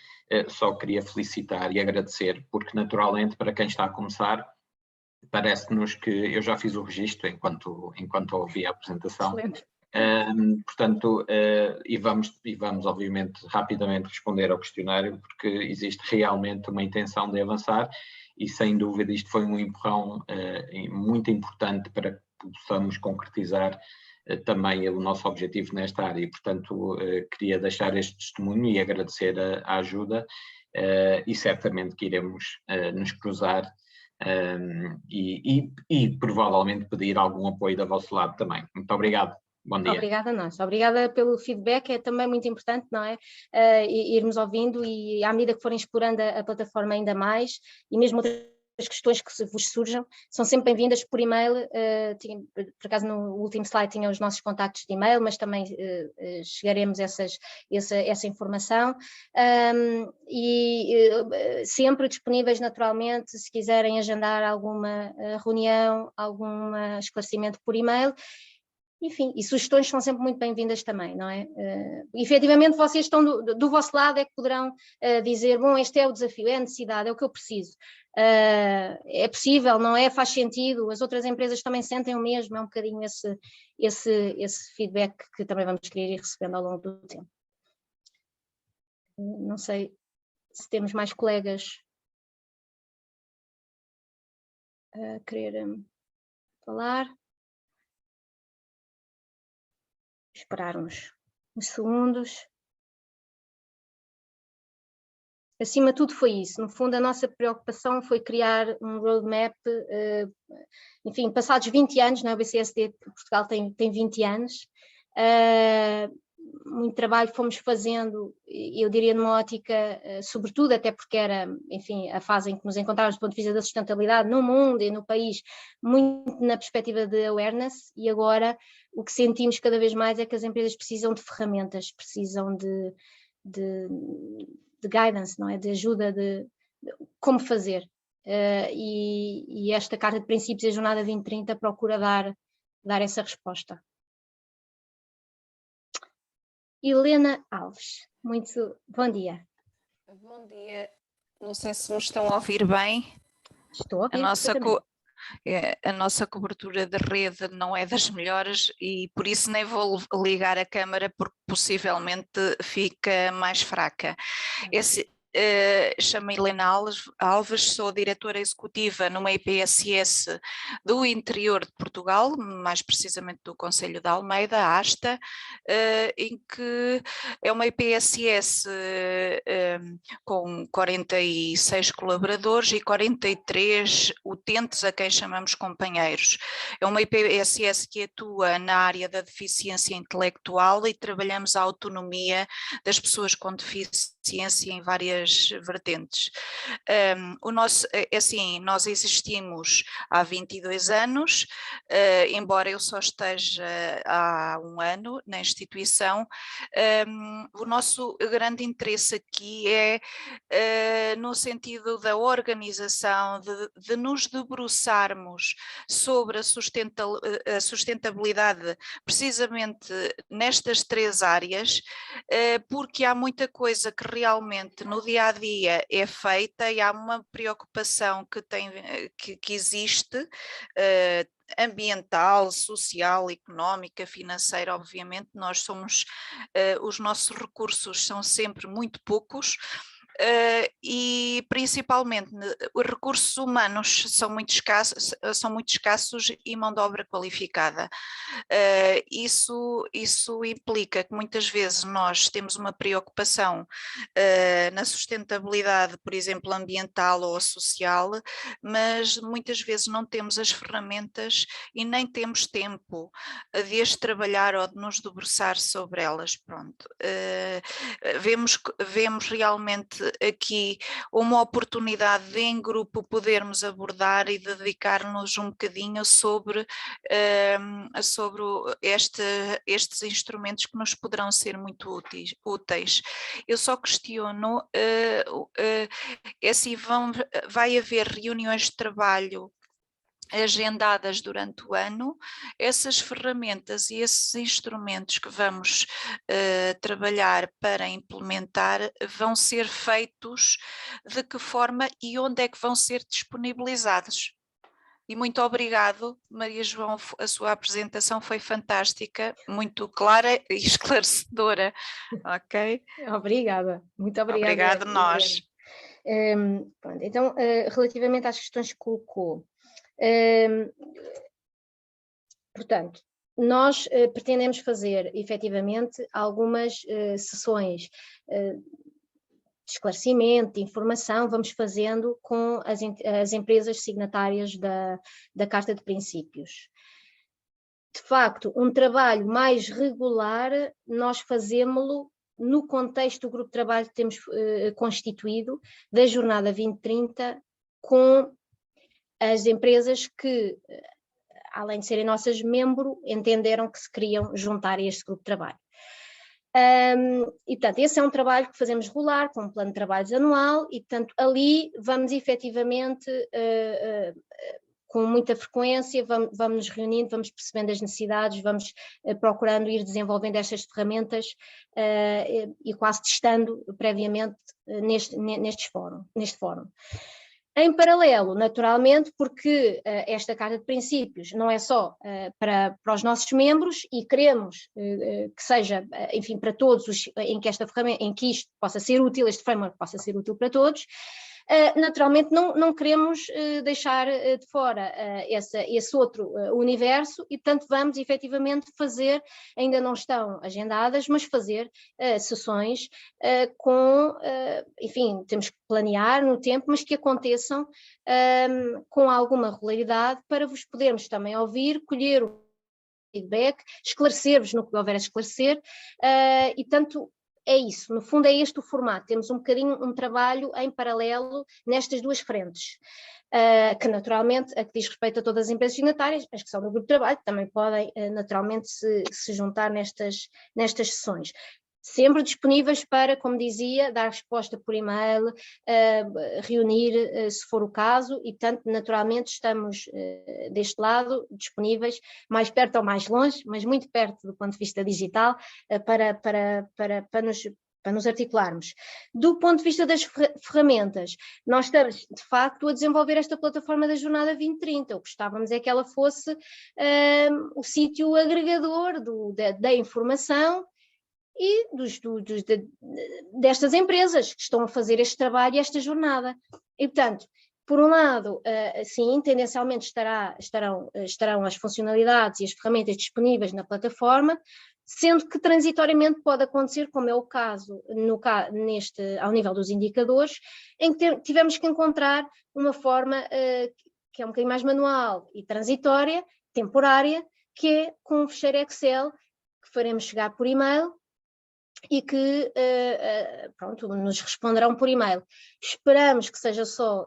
só queria felicitar e agradecer, porque naturalmente para quem está a começar, parece-nos que eu já fiz o registro enquanto ouvi a apresentação. Portanto, e vamos obviamente rapidamente responder ao questionário, porque existe realmente uma intenção de avançar e sem dúvida isto foi um empurrão muito importante para que possamos concretizar também o nosso objetivo nesta área e, portanto, queria deixar este testemunho e agradecer a ajuda e certamente que iremos nos cruzar e provavelmente pedir algum apoio do vosso lado também. Muito obrigado. Bom dia. Obrigada a nós. Obrigada pelo feedback, é também muito importante, não é? Irmos ouvindo e à medida que forem explorando a plataforma ainda mais e mesmo outras questões que vos surjam, são sempre bem-vindas por e-mail. Por acaso no último slide tinha os nossos contactos de e-mail, mas também chegaremos essa informação. Sempre disponíveis naturalmente, se quiserem agendar alguma reunião, algum esclarecimento por e-mail. Enfim, e sugestões são sempre muito bem-vindas também, não é? Efetivamente vocês estão do vosso lado, é que poderão dizer, bom, este é o desafio, é a necessidade, é o que eu preciso. É possível, não é? Faz sentido, as outras empresas também sentem o mesmo, é um bocadinho esse feedback que também vamos querer ir recebendo ao longo do tempo. Não sei se temos mais colegas a querer falar. Esperar uns segundos. Acima de tudo foi isso, no fundo a nossa preocupação foi criar um roadmap, enfim, passados 20 anos, não é? O BCSD Portugal tem 20 anos, muito trabalho fomos fazendo, eu diria numa ótica, sobretudo até porque era, enfim, a fase em que nos encontrávamos do ponto de vista da sustentabilidade no mundo e no país, muito na perspectiva de awareness, e agora o que sentimos cada vez mais é que as empresas precisam de ferramentas, precisam de guidance, não é? De ajuda de como fazer. E esta Carta de Princípios e a Jornada 2030 procura dar essa resposta. Helena Alves, muito bom dia. Bom dia, não sei se me estão a ouvir bem. Estou a ouvir. A nossa cobertura de rede não é das melhores e por isso nem vou ligar a câmara porque possivelmente fica mais fraca. Chamo-me Helena Alves, sou diretora executiva numa IPSS do interior de Portugal, mais precisamente do Concelho de Almeida, a ASTA, em que é uma IPSS com 46 colaboradores e 43 utentes a quem chamamos companheiros. É uma IPSS que atua na área da deficiência intelectual e trabalhamos a autonomia das pessoas com deficiência em várias vertentes. Nós existimos há 22 anos, embora eu só esteja há 1 ano na instituição. O nosso grande interesse aqui é no sentido da organização, de nos debruçarmos sobre a sustentabilidade precisamente nestas 3 áreas, porque há muita coisa que realmente no dia a dia é feita e há uma preocupação que existe, ambiental, social, económica, financeira. Obviamente nós somos, os nossos recursos são sempre muito poucos. E principalmente os recursos humanos são muito escassos e mão de obra qualificada. Isso implica que muitas vezes nós temos uma preocupação na sustentabilidade, por exemplo, ambiental ou social, mas muitas vezes não temos as ferramentas e nem temos tempo de as trabalhar ou de nos debruçar sobre elas. Pronto. Vemos realmente aqui uma oportunidade de em grupo podermos abordar e dedicar-nos um bocadinho sobre estes instrumentos que nos poderão ser muito úteis. Eu só questiono se vai haver reuniões de trabalho agendadas durante o ano, essas ferramentas e esses instrumentos que vamos trabalhar para implementar vão ser feitos de que forma e onde é que vão ser disponibilizados. E muito obrigado, Maria João, a sua apresentação foi fantástica, muito clara e esclarecedora, ok? Obrigada, muito obrigada. Obrigada a nós. Pronto, então, relativamente às questões que colocou, portanto, nós pretendemos fazer efetivamente algumas sessões de esclarecimento, de informação, vamos fazendo com as empresas signatárias da Carta de Princípios. De facto, um trabalho mais regular nós fazemos-lo no contexto do grupo de trabalho que temos constituído da Jornada 2030 com as empresas que, além de serem nossas membros, entenderam que se queriam juntar a este grupo de trabalho. E, portanto, esse é um trabalho que fazemos regular, com um plano de trabalhos anual, e, portanto, ali vamos efetivamente, com muita frequência, vamos nos reunindo, vamos percebendo as necessidades, vamos procurando ir desenvolvendo estas ferramentas e quase testando previamente neste fórum. Em paralelo, naturalmente, porque esta Carta de Princípios não é só para os nossos membros e queremos que seja, enfim, para todos em que isto possa ser útil, este framework possa ser útil para todos, naturalmente não queremos deixar de fora esse outro universo e, portanto, vamos efetivamente fazer, ainda não estão agendadas, mas fazer sessões enfim, temos que planear no tempo, mas que aconteçam com alguma regularidade para vos podermos também ouvir, colher o feedback, esclarecer-vos no que houver a esclarecer e, tanto, é isso, no fundo é este o formato, temos um bocadinho um trabalho em paralelo nestas duas frentes, que naturalmente, a que diz respeito a todas as empresas signatárias, as que são do grupo de trabalho, também podem naturalmente se juntar nestas sessões. Sempre disponíveis para, como dizia, dar resposta por e-mail, reunir se for o caso e, portanto, naturalmente estamos deste lado disponíveis, mais perto ou mais longe, mas muito perto do ponto de vista digital, para nos articularmos. Do ponto de vista das ferramentas, nós estamos, de facto, a desenvolver esta plataforma da Jornada 2030. O que gostávamos é que ela fosse o sítio agregador da informação e destas empresas que estão a fazer este trabalho e esta jornada. E, portanto, por um lado, sim, tendencialmente estarão as funcionalidades e as ferramentas disponíveis na plataforma, sendo que transitoriamente pode acontecer, como é o caso ao nível dos indicadores, em que tivemos que encontrar uma forma que é um bocadinho mais manual e transitória, temporária, que é com um ficheiro Excel que faremos chegar por e-mail e que pronto, nos responderão por e-mail. Esperamos que seja só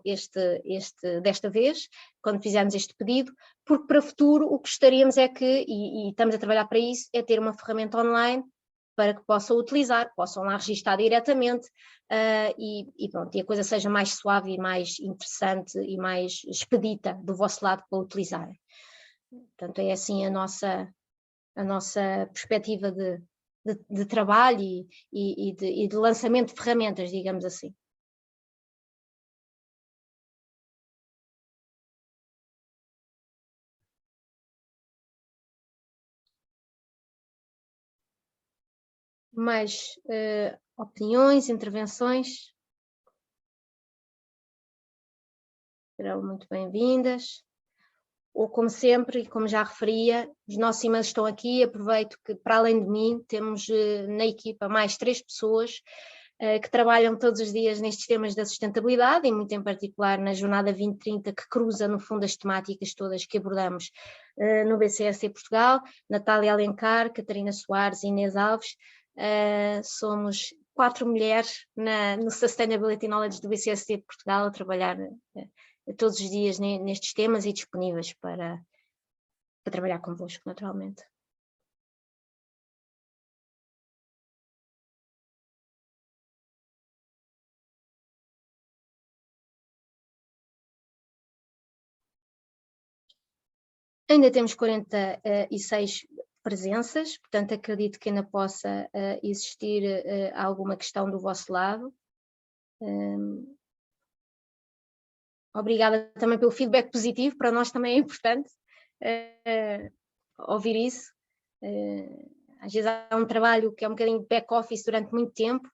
desta vez, quando fizermos este pedido, porque para o futuro o que gostaríamos é que, e estamos a trabalhar para isso, é ter uma ferramenta online para que possam utilizar, possam lá registar diretamente e pronto, e a coisa seja mais suave e mais interessante e mais expedita do vosso lado para utilizarem. Portanto, é assim a nossa perspectiva de de trabalho e de lançamento de ferramentas, digamos assim. Mais opiniões, intervenções? Serão muito bem-vindas. Ou, como sempre, e como já referia, os nossos e-mails estão aqui. Aproveito que, para além de mim, temos na equipa mais 3 pessoas que trabalham todos os dias nestes temas da sustentabilidade, e muito em particular na Jornada 2030, que cruza, no fundo, as temáticas todas que abordamos no BCSC Portugal. Natália Alencar, Catarina Soares e Inês Alves. Somos 4 mulheres no Sustainability Knowledge do BCSC Portugal a trabalhar todos os dias nestes temas e disponíveis para trabalhar convosco, naturalmente. Ainda temos 46 presenças, portanto acredito que ainda possa existir alguma questão do vosso lado. Obrigada também pelo feedback positivo, para nós também é importante ouvir isso. Às vezes há um trabalho que é um bocadinho de back-office durante muito tempo,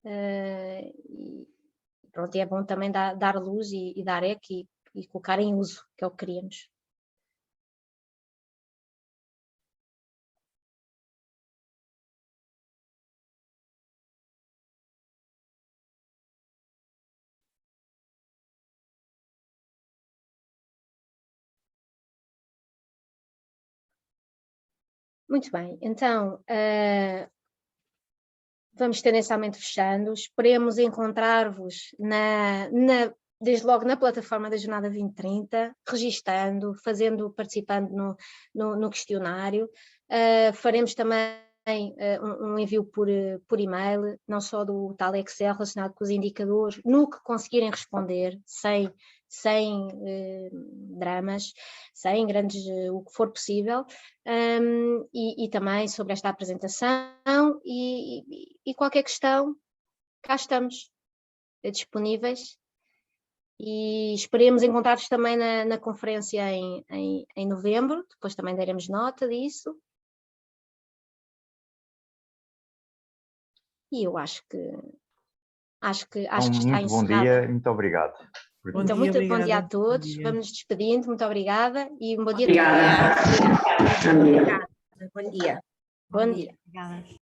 e pronto, é bom também dar luz e dar eco e colocar em uso, que é o que queríamos. Muito bem, então vamos tendencialmente fechando. Esperemos encontrar-vos desde logo na plataforma da Jornada 2030, registando, participando no questionário. Faremos também um envio por e-mail, não só do tal Excel relacionado com os indicadores, no que conseguirem responder, sem dramas, sem grandes, o que for possível, e também sobre esta apresentação e qualquer questão, cá estamos disponíveis, e esperemos encontrar-vos também na conferência em novembro, depois também daremos nota disso. E eu acho que está muito bom dia e muito obrigado. Então, muito bom dia a todos. Vamos nos despedindo. Muito obrigada e um bom dia. Obrigada. Obrigada. Bom dia. Bom dia. Obrigada.